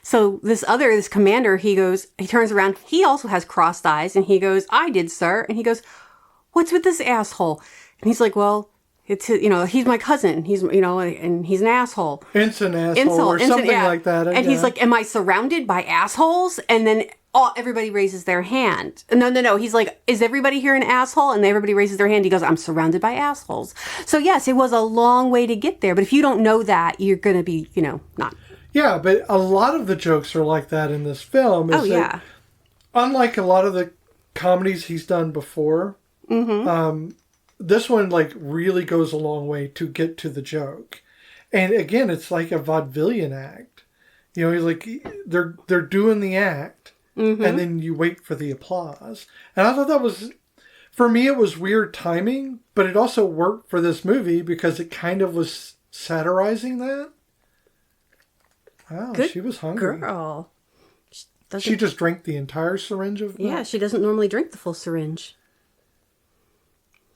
so this commander, he turns around, he also has crossed eyes, and he goes, I did, sir. And he goes, what's with this asshole? And he's like, well, it's, he's my cousin. He's, and he's an asshole. It's an asshole or something like that. And he's like, am I surrounded by assholes? And then everybody raises their hand. No. He's like, is everybody here an asshole? And everybody raises their hand. He goes, I'm surrounded by assholes. So yes, it was a long way to get there. But if you don't know that, you're going to be, not. Yeah, but a lot of the jokes are like that in this film. Oh, yeah. Unlike a lot of the comedies he's done before, this one like really goes a long way to get to the joke. And again, it's like a vaudevillian act. You know, he's like they're doing the act, and then you wait for the applause. And I thought that was, for me, it was weird timing, but it also worked for this movie because it kind of was satirizing that. Wow, she was hungry. Girl. She just drank the entire syringe of milk. Yeah, she doesn't normally drink the full syringe.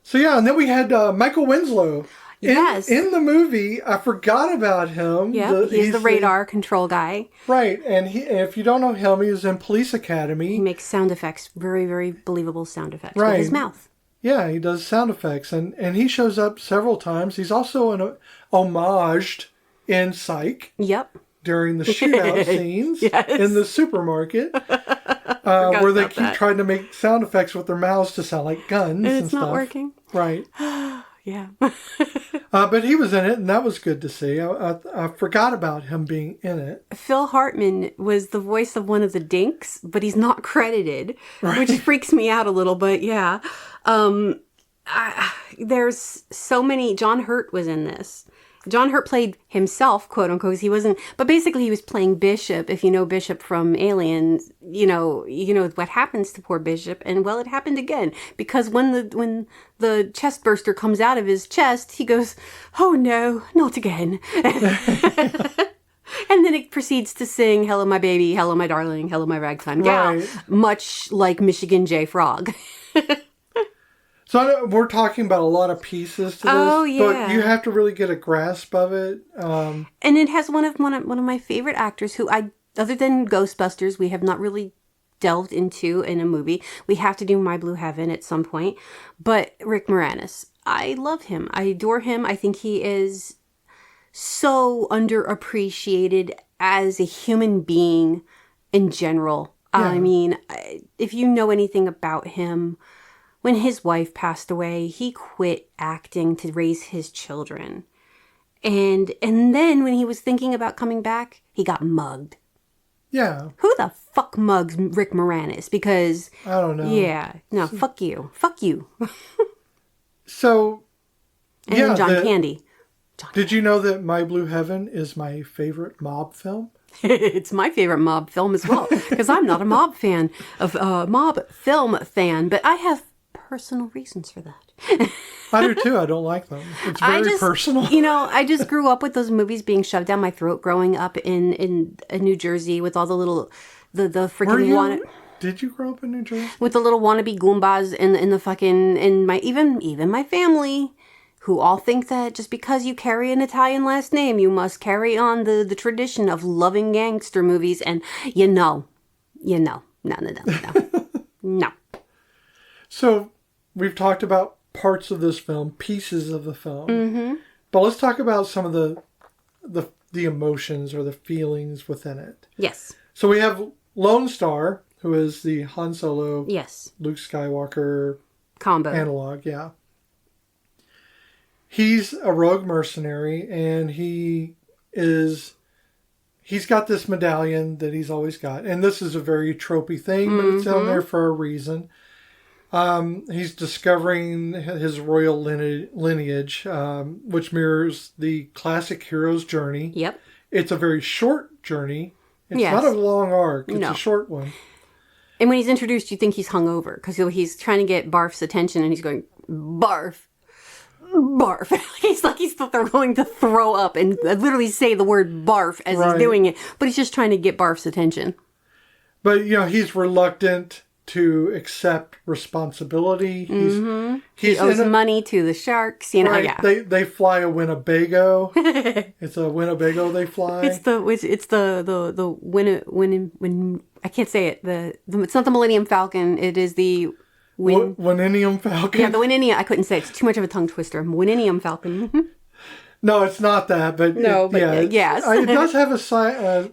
So yeah, and then we had Michael Winslow. Yes. In the movie, I forgot about him. Yeah, he's the radar control guy. Right, and if you don't know him, he was in Police Academy. He makes sound effects, very, very believable sound effects right. with his mouth. Yeah, he does sound effects, and he shows up several times. He's also homaged in Psych. Yep. During the shootout scenes in the supermarket, where they keep trying to make sound effects with their mouths to sound like guns and it's stuff. Not working. Right. Yeah. But he was in it, and that was good to see. I forgot about him being in it. Phil Hartman was the voice of one of the Dinks, but he's not credited, which freaks me out a little, but yeah. There's so many... John Hurt was in this. John Hurt played himself, quote unquote, 'cause he wasn't, but basically he was playing Bishop. If you know Bishop from Aliens, you know what happens to poor Bishop, and well, it happened again, because when the chest burster comes out of his chest, he goes, "Oh no, not again." And then it proceeds to sing, "Hello, my baby, hello, my darling, hello, my ragtime gal," much like Michigan J. Frog. So we're talking about a lot of pieces to this, but you have to really get a grasp of it. And it has one of my favorite actors who other than Ghostbusters, we have not really delved into in a movie. We have to do My Blue Heaven at some point. But Rick Moranis, I love him. I adore him. I think he is so underappreciated as a human being in general. Yeah. I mean, if you know anything about him, when his wife passed away, he quit acting to raise his children. And then when he was thinking about coming back, he got mugged. Yeah. Who the fuck mugs Rick Moranis? Because... I don't know. Yeah. No, fuck you. Fuck you. So... And then John Candy. Did you know that My Blue Heaven is my favorite mob film? It's my favorite mob film as well. Because I'm not a mob film fan. But I have personal reasons for that. I do too. I don't like them. It's very personal. I just grew up with those movies being shoved down my throat growing up in New Jersey with all the little the freaking Did you grow up in New Jersey? With the little wannabe Goombas in the fucking in my even my family, who all think that just because you carry an Italian last name, you must carry on the tradition of loving gangster movies, and no. No. So we've talked about parts of this film, pieces of the film, but let's talk about some of the emotions or the feelings within it. Yes. So we have Lone Star, who is the Han Solo, Luke Skywalker combo analog. Yeah. He's a rogue mercenary, and he's got this medallion that he's always got, and this is a very tropey thing, but it's on there for a reason. He's discovering his royal lineage, which mirrors the classic hero's journey. Yep. It's a very short journey. It's not a long arc. It's a short one. And when he's introduced, you think he's hungover because he's trying to get Barf's attention, and he's going, "Barf. Barf." He's like he's going to throw up and literally say the word barf as he's doing it. But he's just trying to get Barf's attention. But, he's reluctant to accept responsibility. He owes money to the sharks. They fly a Winnebago. It's a Winnebago they fly. It's the I can't say it. It's not the Millennium Falcon. It is the Wininium Falcon. Yeah, the Wininium. I couldn't say it. It's too much of a tongue twister. Wininium Falcon. No, it's not that, but yes, it does have a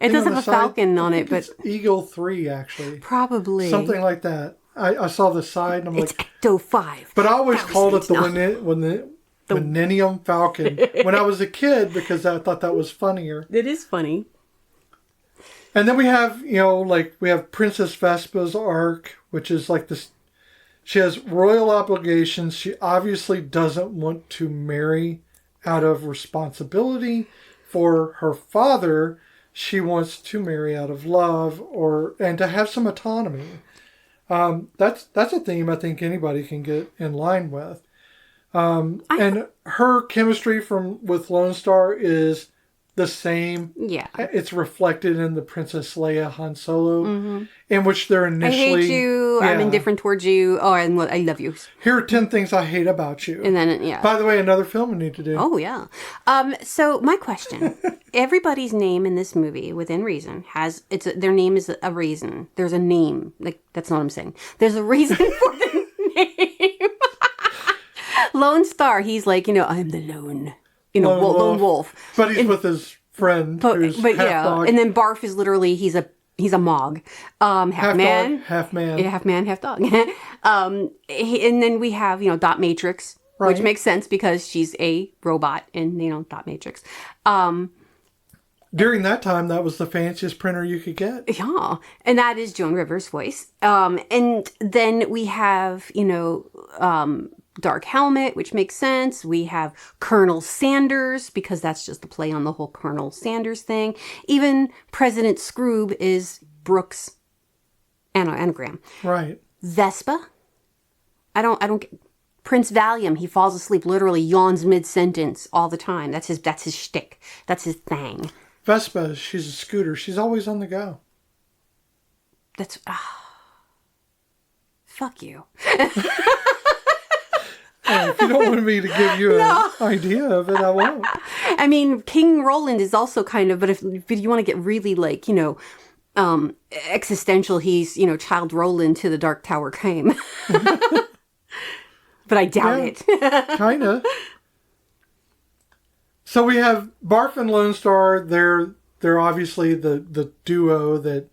it does have a falcon on it, but it's Eagle 3 actually, probably something like that. I saw the side and I'm it's Ecto 5. But I always called it the Millennium Falcon when I was a kid because I thought that was funnier. It is funny. And then we have, we have Princess Vespa's arc, which is like this. She has royal obligations. She obviously doesn't want to marry out of responsibility for her father. She wants to marry out of love and to have some autonomy. That's a theme I think anybody can get in line with. And her chemistry with Lone Star is the same. Yeah. It's reflected in the Princess Leia Han Solo, in which they're initially... I hate you. Yeah. I'm indifferent towards you. Oh, I love you. Here are 10 things I hate about you. And then, yeah. By the way, another film we need to do. Oh, yeah. So my question. Everybody's name in this movie, within reason, their name is a reason. There's a name. Like, that's not what I'm saying. There's a reason for the name. Lone Star, he's like, I'm the lone. Lone wolf. But he's with his friend who's half dog. And then Barf is literally, he's a Mog. Half man. Dog, half man. Yeah, half man, half dog. And then we have, Dot Matrix, which makes sense because she's a robot in, Dot Matrix. During that time, that was the fanciest printer you could get. Yeah. And that is Joan Rivers' voice. And then we have, Dark Helmet, which makes sense. We have Colonel Sanders, because that's just a play on the whole Colonel Sanders thing. Even President Scroob is Brooks' anagram. Right. Vespa. I don't get... Prince Valium, he falls asleep, literally yawns mid-sentence all the time. That's his shtick. That's his thing. Vespa, she's a scooter. She's always on the go. That's... fuck you. If you don't want me to give you an idea of it, I won't. I mean, King Roland is also kind of, but if you want to get really existential, he's, Child Roland to the Dark Tower came. But I doubt it. Kind of. So we have Barf and Lone Star. They're obviously the duo that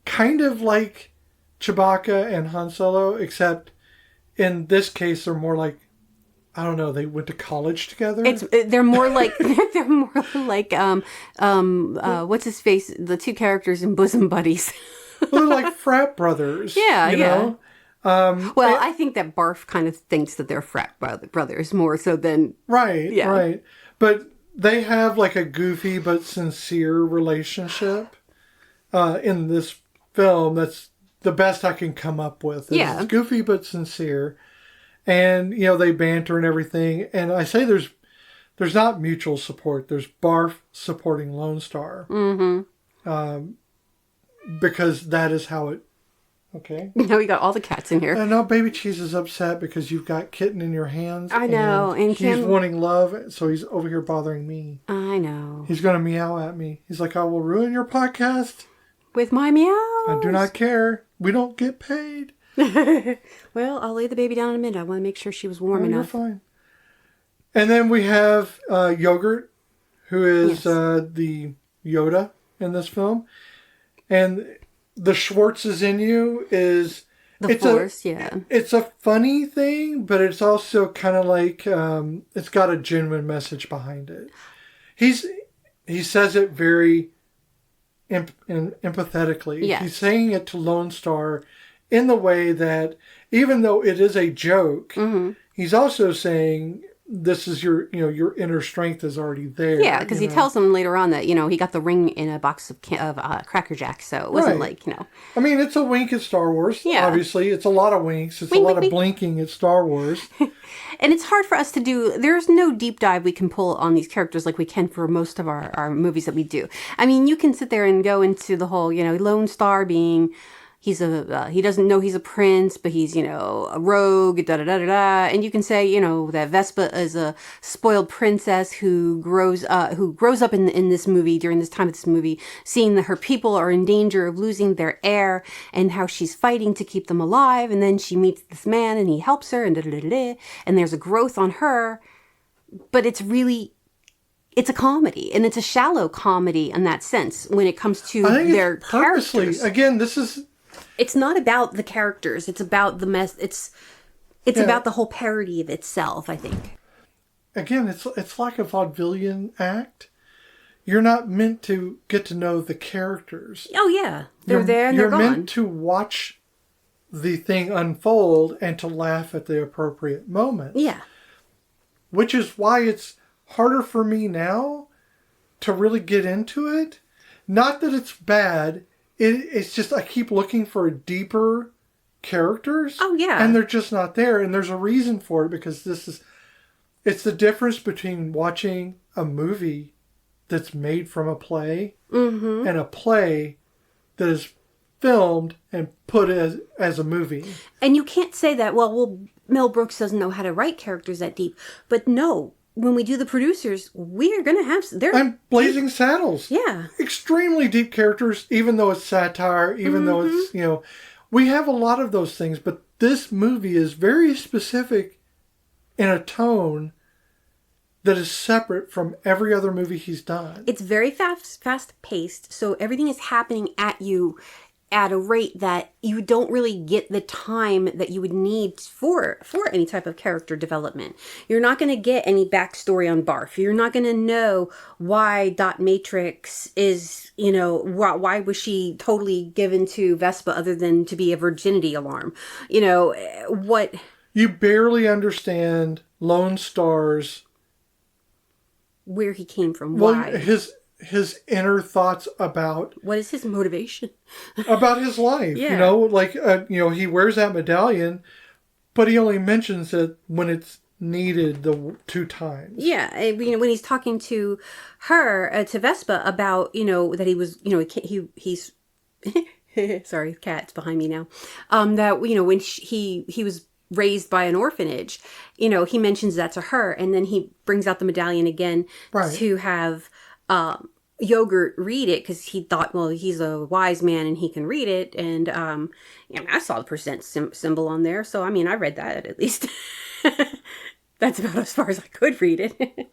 kind of like Chewbacca and Han Solo, except in this case they're more like, I don't know, they went to college together. They're more like what's his face? The two characters in Bosom Buddies. Well, they're like frat brothers. Yeah, you know? I think that Barf kind of thinks that they're frat brothers more so than... Right, yeah. Right. But they have like a goofy but sincere relationship in this film. That's the best I can come up with. It's goofy but sincere. And, they banter and everything. And I say there's not mutual support. There's Barf supporting Lone Star. Mm-hmm. Because that is how it... Okay. Now we got all the cats in here. I know Baby Cheese is upset because you've got Kitten in your hands. I know. And he's wanting love, so he's over here bothering me. I know. He's going to meow at me. He's like, I will ruin your podcast. With my meows. I do not care. We don't get paid. Well, I'll lay the baby down in a minute. I want to make sure she was warm enough. You're fine. And then we have Yogurt, who is the Yoda in this film. And... The Schwartz is in you is... It's a funny thing, but it's also kind of like... it's got a genuine message behind it. He says it very empathetically. Yes. He's saying it to Lone Star in the way that, even though it is a joke, he's also saying... This is your inner strength is already there. Yeah, because he tells him later on that, he got the ring in a box of Cracker Jacks, so it wasn't I mean, it's a wink at Star Wars, obviously. It's a lot of winks. It's a lot of blinking at Star Wars. And it's hard for us to do. There's no deep dive we can pull on these characters like we can for most of our movies that we do. I mean, you can sit there and go into the whole, Lone Star being... he doesn't know he's a prince, but he's, a rogue, da-da-da-da-da. And you can say, that Vespa is a spoiled princess who grows up in this movie, during this time of this movie, seeing that her people are in danger of losing their heir and how she's fighting to keep them alive. And then she meets this man and he helps her and da-da-da-da. And there's a growth on her. But it's a comedy, and it's a shallow comedy in that sense when it comes to their characters. Again, it's not about the characters. It's about the mess. It's about the whole parody of itself, I think. Again, it's like a vaudevillian act. you're not meant to get to know the characters. Oh, yeah. They're there and they're gone. You're meant to watch the thing unfold and to laugh at the appropriate moments. Yeah. Which is why it's harder for me now to really get into it. Not that it's bad. It's just I keep looking for deeper characters. Oh, yeah. And they're just not there. And there's a reason for it, because it's the difference between watching a movie that's made from a play and a play that is filmed and put as a movie. And you can't say that, well, Mel Brooks doesn't know how to write characters that deep. But no, when we do the producers, we are going to have... And Blazing Saddles. Yeah. Extremely deep characters, even though it's satire, even though it's, we have a lot of those things, but this movie is very specific in a tone that is separate from every other movie he's done. It's very fast-paced, so everything is happening at you at a rate that you don't really get the time that you would need for any type of character development. You're not going to get any backstory on Barf. You're not going to know why Dot Matrix is, why was she totally given to Vespa other than to be a virginity alarm? What... You barely understand Lone Star's... where he came from, why. Well, his inner thoughts about... What is his motivation? about his life. Yeah. He wears that medallion, but he only mentions it when it's needed the 2 times. Yeah. When he's talking to her, to Vespa, about, that he was, he's... Sorry, cat's behind me now. That, when he was raised by an orphanage, he mentions that to her, and then he brings out the medallion again to have Yogurt read it, because he thought, well, he's a wise man and he can read it. And I saw the percent symbol on there, so I read that at least. That's about as far as I could read it.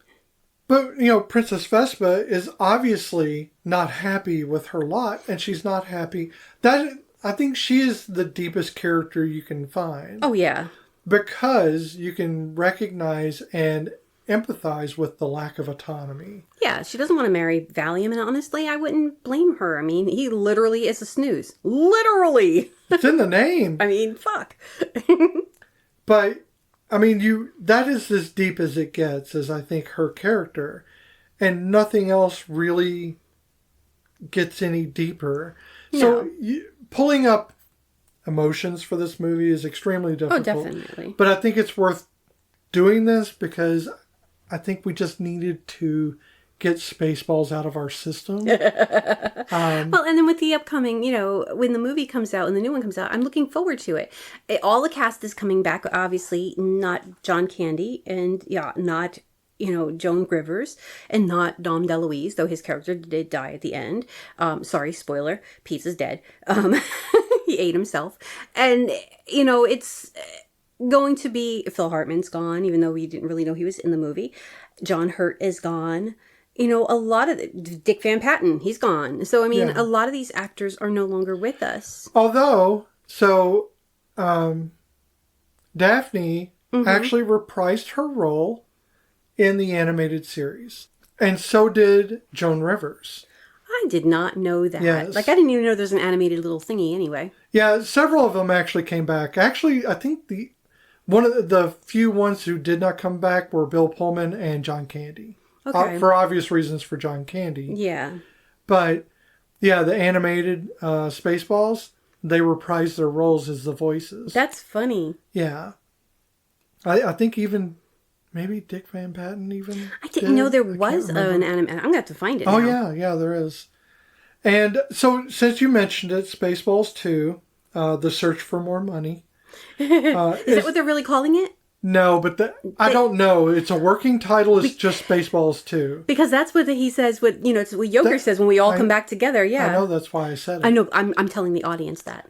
But Princess Vespa is obviously not happy with her lot, and she's not happy. I think she is the deepest character you can find. Oh, yeah. Because you can recognize and empathize with the lack of autonomy. Yeah, she doesn't want to marry Valium, and honestly, I wouldn't blame her. He literally is a snooze. Literally! It's in the name. Fuck. But, that is as deep as it gets, as I think her character. And nothing else really gets any deeper. No. So, pulling up emotions for this movie is extremely difficult. Oh, definitely. But I think it's worth doing this because I think we just needed to get Spaceballs out of our system. Well, and then with the upcoming, when the movie comes out and the new one comes out, I'm looking forward to it. All the cast is coming back, obviously, not John Candy and not Joan Rivers, and not Dom DeLuise, though his character did die at the end. Sorry, spoiler, Pete's is dead. He ate himself. And, it's going to be... Phil Hartman's gone, even though we didn't really know he was in the movie. John Hurt is gone. A lot of... Dick Van Patten, he's gone. So, a lot of these actors are no longer with us. Although, Daphne actually reprised her role in the animated series. And so did Joan Rivers. I did not know that. Yes. I didn't even know there's an animated little thingy anyway. Yeah, several of them actually came back. Actually, I think one of the few ones who did not come back were Bill Pullman and John Candy. Okay. For obvious reasons for John Candy. Yeah. But, yeah, the animated Spaceballs, they reprised their roles as the voices. That's funny. Yeah. I think even... Maybe Dick Van Patten even. I didn't know there was an anime. I'm going to have to find it now. Oh, yeah, there is. And so, since you mentioned it, Spaceballs 2, The Search for More Money. Is that what they're really calling it? No, but I don't know. It's a working title. It's just Spaceballs 2. Because that's what he says. It's what Joker says when we all come back together. Yeah, I know. That's why I said it. I know. I'm telling the audience that.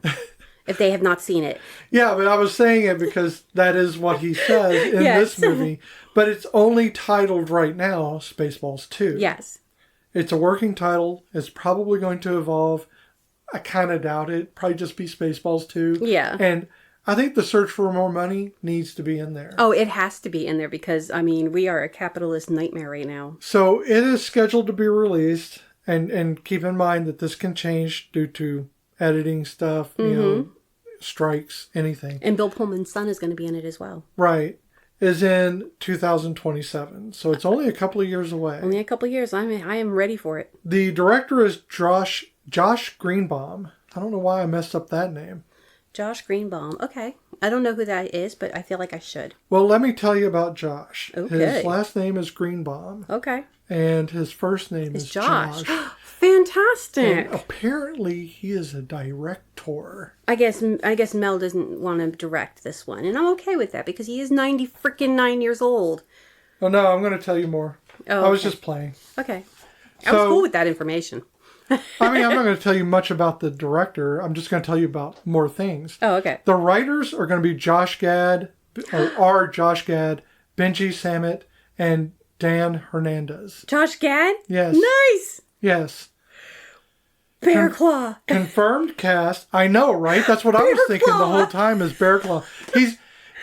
If they have not seen it. Yeah, but I was saying it because that is what he says in this movie. But it's only titled right now Spaceballs 2. Yes. It's a working title. It's probably going to evolve. I kind of doubt it. Probably just be Spaceballs 2. Yeah. And I think The Search for More Money needs to be in there. Oh, it has to be in there because, I mean, we are a capitalist nightmare right now. So it is scheduled to be released. And keep in mind that this can change due to editing stuff, strikes, anything. And Bill Pullman's son is going to be in it as well. Right. Is in 2027. So it's only a couple of years away. Only a couple of years. I am ready for it. The director is Josh Greenbaum. I don't know why I messed up that name. Josh Greenbaum. Okay. I don't know who that is, but I feel like I should. Well, let me tell you about Josh. Okay. His last name is Greenbaum. Okay. And his first name is Josh. Fantastic. And apparently he is a director. I guess Mel doesn't want to direct this one, and I'm okay with that because he is 9 years old. Oh no, I'm going to tell you more. Oh, I was just playing. Okay. I was cool with that information. I mean, I'm not going to tell you much about the director. I'm just going to tell you about more things. Oh, okay. The writers are going to be Josh Gad, Benji Sammet, and Dan Hernandez. Josh Gad? Yes. Nice! Yes. Bear Claw. Confirmed cast. I know, right? That's what I was thinking the whole time is Bear Claw.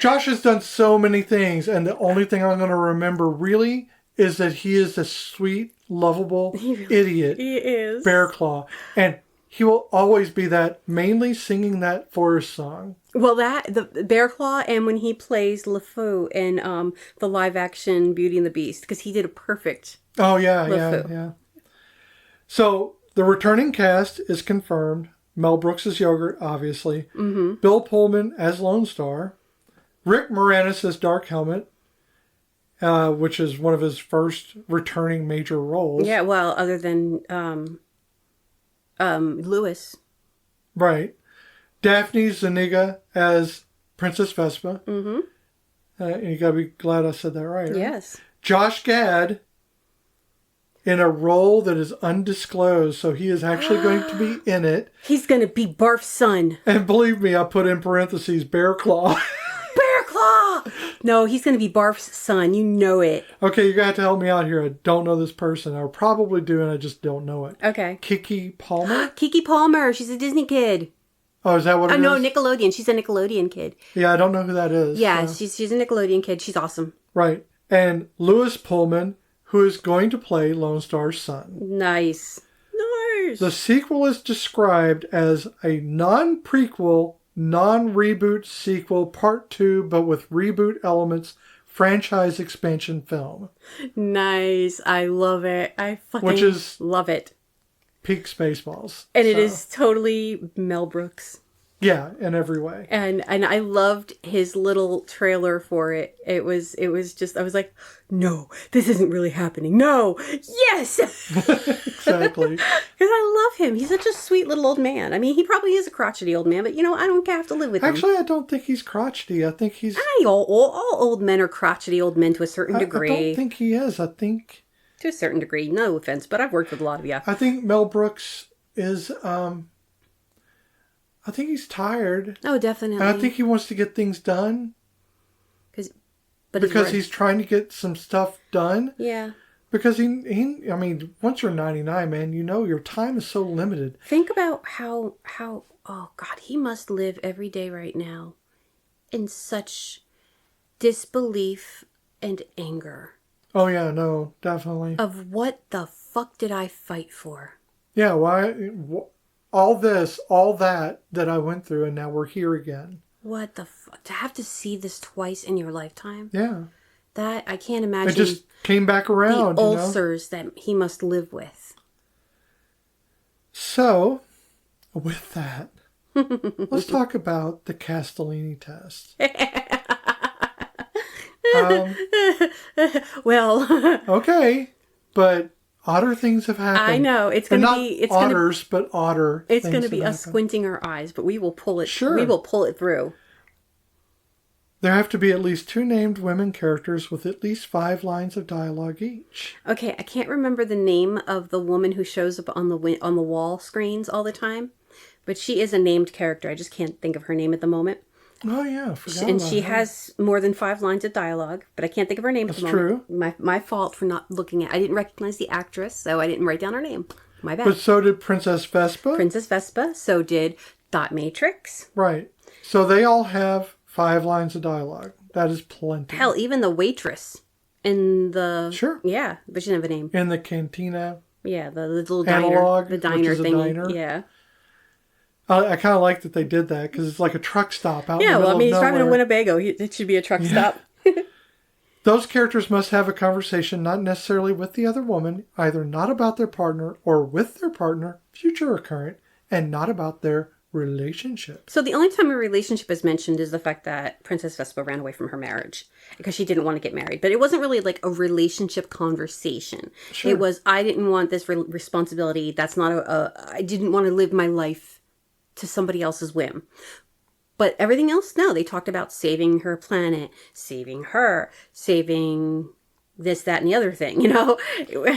Josh has done so many things, and the only thing I'm going to remember really is that he is a sweet, lovable idiot. He is. Bear Claw. And he will always be that, mainly singing that forest song. Well, the Bear Claw, and when he plays LeFou in the live action Beauty and the Beast, because he did a perfect. Oh, yeah, LeFou. yeah. So the returning cast is confirmed. Mel Brooks as Yogurt, obviously. Mm-hmm. Bill Pullman as Lone Star. Rick Moranis as Dark Helmet, which is one of his first returning major roles. Yeah, well, other than Lewis. Right. Daphne Zuniga as Princess Vespa. Mm-hmm. And you gotta be glad I said that right? Yes. Josh Gad in a role that is undisclosed, so he is actually going to be in it. He's going to be Barf's son. And believe me, I put in parentheses Bear Claw. Bear Claw! No, he's going to be Barf's son. You know it. Okay, you're going to have to help me out here. I don't know this person. I probably do, and I just don't know it. Okay. Kiki Palmer? Kiki Palmer. She's a Disney kid. Oh, is that what it is? No, Nickelodeon. She's a Nickelodeon kid. Yeah, I don't know who that is. Yeah, so. she's a Nickelodeon kid. She's awesome. Right. And Lewis Pullman, who is going to play Lone Star's son. Nice. The sequel is described as a non-prequel, non-reboot sequel, part 2, but with reboot elements, franchise expansion film. Nice. I love it. I fucking love it. Peak Spaceballs. And it is totally Mel Brooks. Yeah, in every way. And I loved his little trailer for it. It was just, I was like, no, this isn't really happening. No, yes! Exactly. Because I love him. He's such a sweet little old man. I mean, he probably is a crotchety old man, but I don't have to live with him. Actually, I don't think he's crotchety. I think he's... All old men are crotchety old men to a certain degree. I don't think he is. I think... To a certain degree. No offense, but I've worked with a lot of you. I think Mel Brooks is... I think he's tired. Oh, definitely. And I think he wants to get things done. Because he's trying to get some stuff done. Yeah. Because I mean, once you're 99, man, your time is so limited. Think about how, oh God, he must live every day right now in such disbelief and anger. Oh, yeah, no, definitely. Of what the fuck did I fight for? Yeah, why... all that I went through, and now we're here again. What the fuck? To have to see this twice in your lifetime? Yeah. That, I can't imagine. It just came back around, the ulcers that he must live with. So, with that, let's talk about the Castellini test. Well. Okay, but... odder things have happened. I know. It's going to be... It's otters, but odder It's going to be us squinting our eyes, but we will pull it. Sure. We will pull it through. There have to be at least 2 named women characters with at least 5 lines of dialogue each. Okay, I can't remember the name of the woman who shows up on the wall screens all the time, but she is a named character. I just can't think of her name at the moment. Oh, yeah. She has more than 5 lines of dialogue, but I can't think of her name at the moment. That's true. My fault for not looking at... I didn't recognize the actress, so I didn't write down her name. My bad. But so did Princess Vespa. Princess Vespa. So did Dot Matrix. Right. So they all have 5 lines of dialogue. That is plenty. Hell, even the waitress in the... Sure. Yeah, but she didn't have a name. In the cantina. Yeah, the little Analog, diner. The diner which is a thingy. diner. Yeah. I kind of like that they did that because it's like a truck stop out in the Yeah, middle well, I mean, of he's driving to nowhere. Winnebago. It should be a truck stop. Those characters must have a conversation not necessarily with the other woman, either not about their partner or with their partner, future or current, and not about their relationship. So the only time a relationship is mentioned is the fact that Princess Vespa ran away from her marriage because she didn't want to get married. But it wasn't really like a relationship conversation. Sure. It was, I didn't want this responsibility. That's not I didn't want to live my life to somebody else's whim. But everything else, no. They talked about saving her planet, saving her, saving this, that, and the other thing, you know?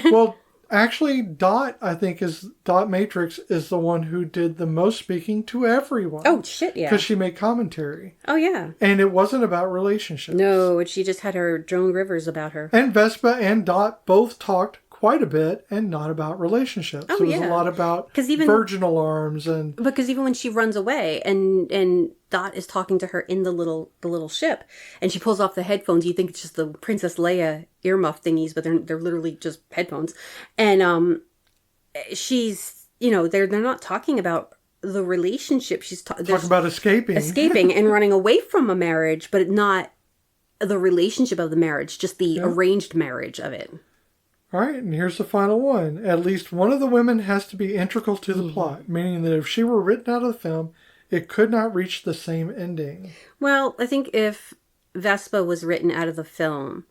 Well, actually, Dot Matrix is the one who did the most speaking to everyone. Oh, shit, yeah. Because she made commentary. Oh, yeah. And it wasn't about relationships. No, she just had her Joan Rivers about her. And Vespa and Dot both talked quite a bit and not about relationships. Oh, it was yeah. a lot about even virginal arms and... Because even when she runs away and Dot is talking to her in the little ship and she pulls off the headphones, you think it's just the Princess Leia earmuff thingies, but they're literally just headphones. And she's, you know, they're not talking about the relationship. She's talking about escaping and running away from a marriage, but not the relationship of the marriage, just the arranged marriage of it. All right, and here's the final one. At least one of the women has to be integral to the plot, meaning that if she were written out of the film, it could not reach the same ending. Well, I think if Vespa was written out of the film,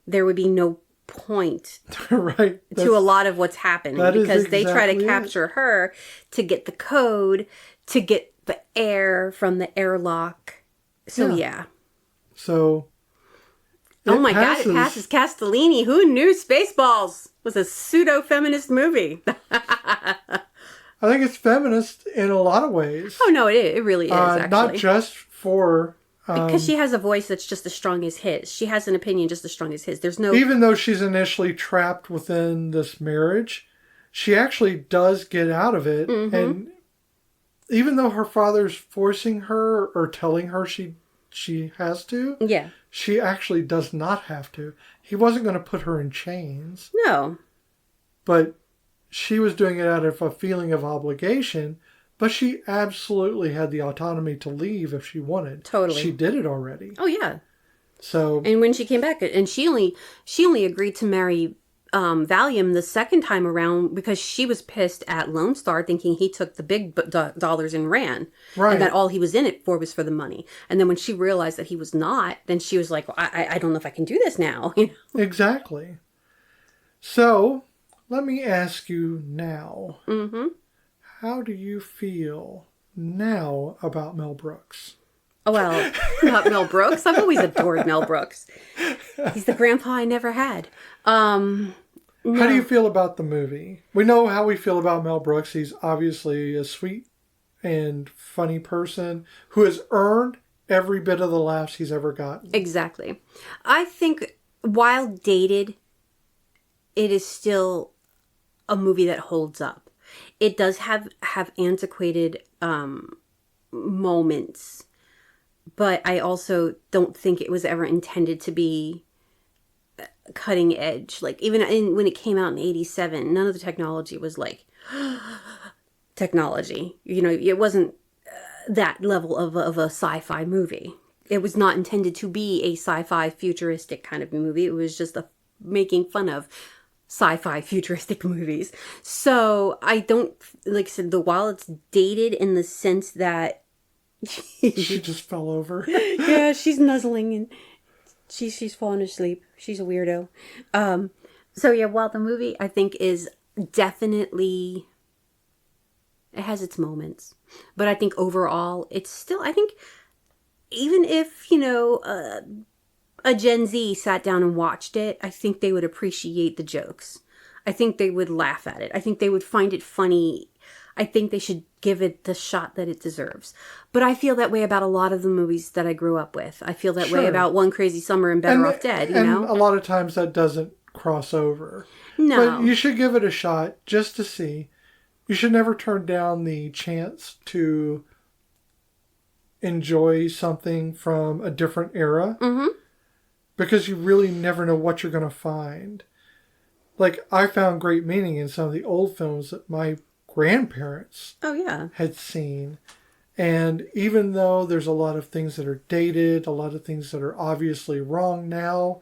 there would be no point right. to a lot of what's happening because they try to capture her to get the code, to get the air from the airlock. So, yeah. So... Oh my God, it passes Castellini. Who knew Spaceballs was a pseudo-feminist movie? I think it's feminist in a lot of ways. Oh, no, it really is, actually. Not just for... because she has a voice that's just as strong as his. She has an opinion just as strong as his. There's no... Even though she's initially trapped within this marriage, she actually does get out of it. Mm-hmm. And even though her father's forcing her or telling her she has to... Yeah. She actually does not have to. He wasn't going to put her in chains. No. But she was doing it out of a feeling of obligation, but she absolutely had the autonomy to leave if she wanted. Totally. She did it already. Oh, yeah. So... And when she came back, and she only agreed to marry Valium the second time around because she was pissed at Lone Star thinking he took the big dollars and ran. Right. And that all he was in it for was for the money. And then when she realized that he was not, then she was like, well, I don't know if I can do this now. Exactly. So, let me ask you now. Mm-hmm. How do you feel now about Mel Brooks? Oh, well, about Mel Brooks? I've always adored Mel Brooks. He's the grandpa I never had. No. How do you feel about the movie? We know how we feel about Mel Brooks. He's obviously a sweet and funny person who has earned every bit of the laughs he's ever gotten. Exactly. I think while dated, it is still a movie that holds up. It does have antiquated moments, but I also don't think it was ever intended to be cutting edge. Like even when it came out in 87, none of the technology was like technology. You know, it wasn't that level of a sci-fi movie. It was not intended to be a sci-fi futuristic kind of movie. It was just making fun of sci-fi futuristic movies. So I don't, like I said, while it's dated in the sense that she just fell over. Yeah, she's nuzzling and she's falling asleep. She's a weirdo. So yeah, while the movie I think is definitely, it has its moments, but I think overall it's still, I think even if, you know, a Gen Z sat down and watched it, I think they would appreciate the jokes. I think they would laugh at it. I think they would find it funny. I think they should give it the shot that it deserves. But I feel that way about a lot of the movies that I grew up with. I feel that way about One Crazy Summer and Better Off Dead, you know? And a lot of times that doesn't cross over. No. But you should give it a shot just to see. You should never turn down the chance to enjoy something from a different era. Mm-hmm. Because you really never know what you're going to find. Like, I found great meaning in some of the old films that my grandparents had seen. And even though there's a lot of things that are dated, a lot of things that are obviously wrong now,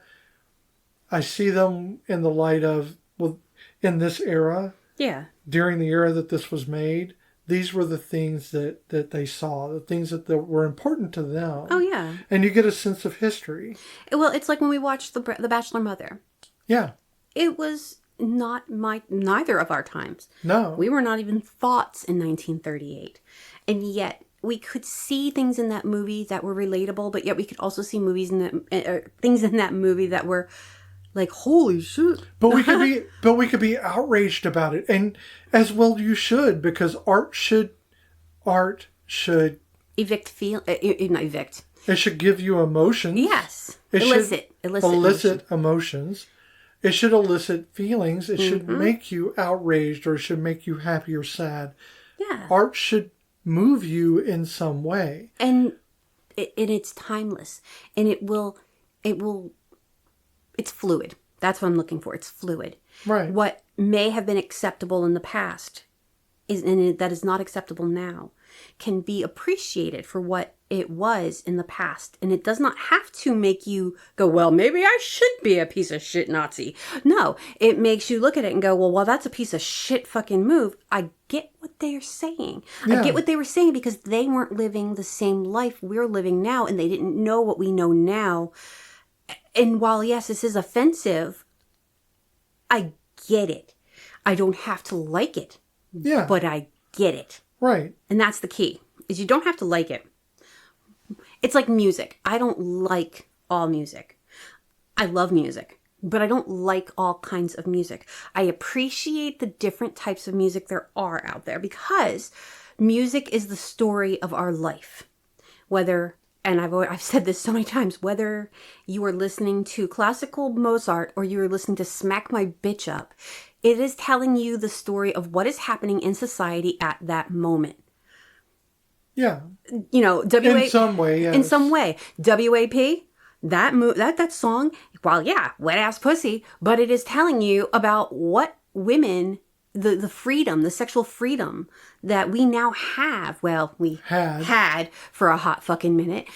I see them in the light of, well, in this era. Yeah. During the era that this was made, these were the things that they saw, the things that were important to them. Oh, yeah. And you get a sense of history. Well, it's like when we watched The Bachelor Mother. Yeah. It was not neither of our times. No. We were not even thoughts in 1938. And yet we could see things in that movie that were relatable, but yet we could also see things in that movie that were like, holy shit. But we could be outraged about it. And as well you should, because art should not evict. It should give you emotions. Yes. It elicit emotions. It should elicit feelings. It should make you outraged, or it should make you happy or sad. Yeah. Art should move you in some way. And it's timeless. And it's fluid. That's what I'm looking for. It's fluid. Right. What may have been acceptable in the past that is not acceptable now can be appreciated for what it was in the past. And it does not have to make you go, well, maybe I should be a piece of shit Nazi. No, it makes you look at it and go, well, that's a piece of shit fucking move. I get what they're saying. Yeah. I get what they were saying because they weren't living the same life we're living now, and they didn't know what we know now. And while, yes, this is offensive, I get it. I don't have to like it. Yeah. But I get it. Right. And that's the key, is you don't have to like it. It's like music. I don't like all music. I love music, but I don't like all kinds of music. I appreciate the different types of music there are out there because music is the story of our life. And I've said this so many times, whether you are listening to classical Mozart or you are listening to Smack My Bitch Up, it is telling you the story of what is happening in society at that moment. Yeah. You know, in some way, yes. In some way. WAP, that song, well, yeah, wet ass pussy, but it is telling you about what women, the freedom, the sexual freedom that we now have. Well, we had for a hot fucking minute.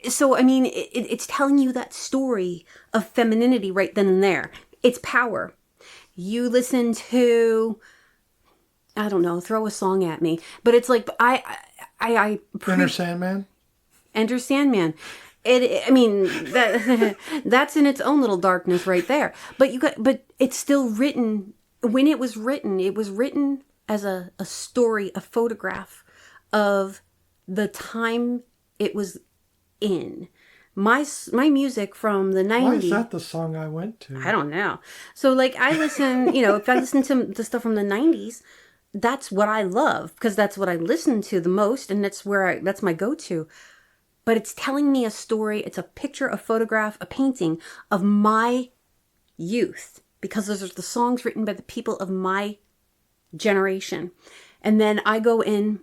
So, I mean, it's telling you that story of femininity right then and there. It's power. You listen to, I don't know, throw a song at me, but it's like, Enter Sandman? Enter Sandman. That's in its own little darkness right there. But it's still written. When it was written as a story, a photograph of the time it was in. My music from the 90s. Why is that the song I went to? I don't know. So like I listen, if I listen to the stuff from the 90s, that's what I love because that's what I listen to the most, and that's my go-to. But it's telling me a story. It's a picture, a photograph, a painting of my youth because those are the songs written by the people of my generation. And then I go in,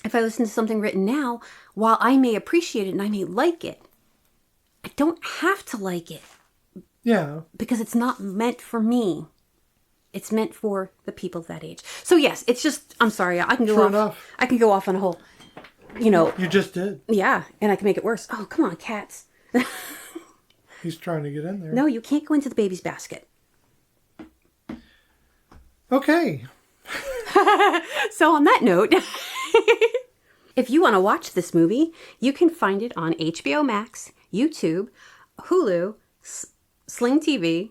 if I listen to something written now, while I may appreciate it and I may like it, I don't have to like it. Yeah. Because it's not meant for me. It's meant for the people of that age. So yes, it's just, I'm sorry, I can go off. I can go off on a whole, You just did. Yeah, and I can make it worse. Oh, come on, cats. He's trying to get in there. No, you can't go into the baby's basket. Okay. So on that note, if you want to watch this movie, you can find it on HBO Max, YouTube, Hulu, Sling TV,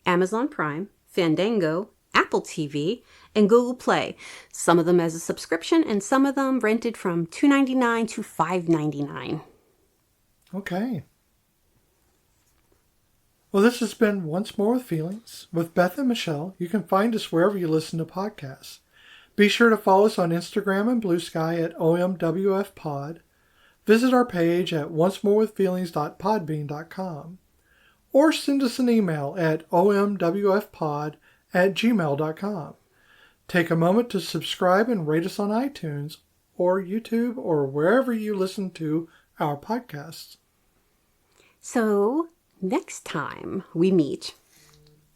Amazon Prime, Fandango, Apple TV, and Google Play. Some of them as a subscription and some of them rented from $2.99 to $5.99. Okay. Well, this has been Once More with Feelings with Beth and Michelle. You can find us wherever you listen to podcasts. Be sure to follow us on Instagram and Blue Sky at OMWFPod. Visit our page at oncemorewithfeelings.podbean.com. Or send us an email at omwfpod@gmail.com. Take a moment to subscribe and rate us on iTunes or YouTube or wherever you listen to our podcasts. So next time we meet,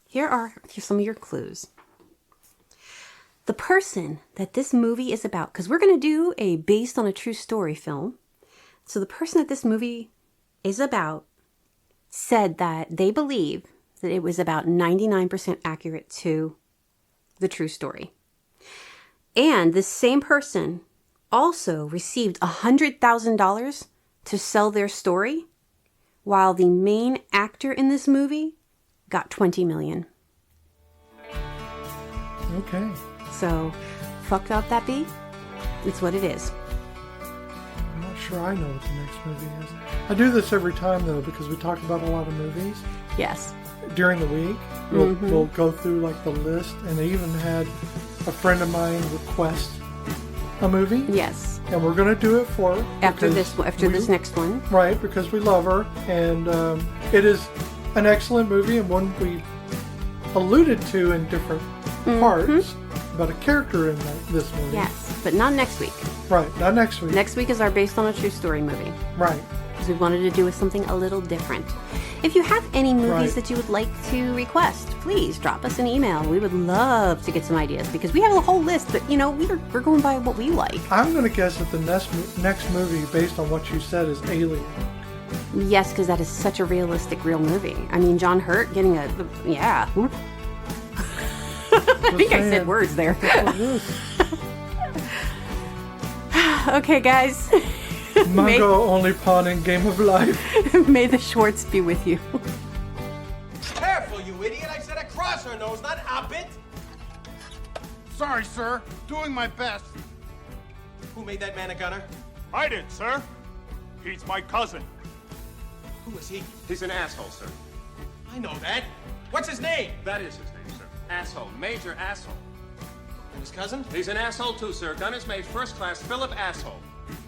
here's some of your clues. The person that this movie is about, because we're going to do a based on a true story film. So the person that this movie is about said that they believe that it was about 99% accurate to the true story. And this same person also received $100,000 to sell their story, while the main actor in this movie got $20 million. Okay. So, fucked up that be? It's what it is. I'm not sure I know what the next movie is. I do this every time, though, because we talk about a lot of movies. Yes. During the week, we'll go through like the list, and I even had a friend of mine request a movie. Yes. And we're going to do it for her. After this next one. Right, because we love her. And it is an excellent movie, and one we alluded to in different parts about a character in this movie. Yes, but not next week. Right, not next week. Next week is our based on a true story movie. Right. Because we wanted to do something a little different. If you have any movies that you would like to request, please drop us an email. We would love to get some ideas, because we have a whole list, but we're going by what we like. I'm going to guess that the next movie, based on what you said, is Alien. Yes, because that is such a realistic, real movie. I mean, John Hurt getting yeah. I think I said words there. Okay, guys. Mungo only pawn in Game of Life. May the Schwartz be with you. Careful, you idiot! I said across her nose, not up it! Sorry, sir. Doing my best. Who made that man a gunner? I did, sir. He's my cousin. Who is he? He's an asshole, sir. I know that. What's his name? That is his name, sir. Asshole. Major asshole. And his cousin? He's an asshole, too, sir. Gunner's mate, first class, Philip Asshole.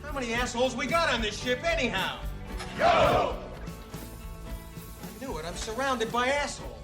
How many assholes we got on this ship, anyhow? Yo! I knew it. I'm surrounded by assholes.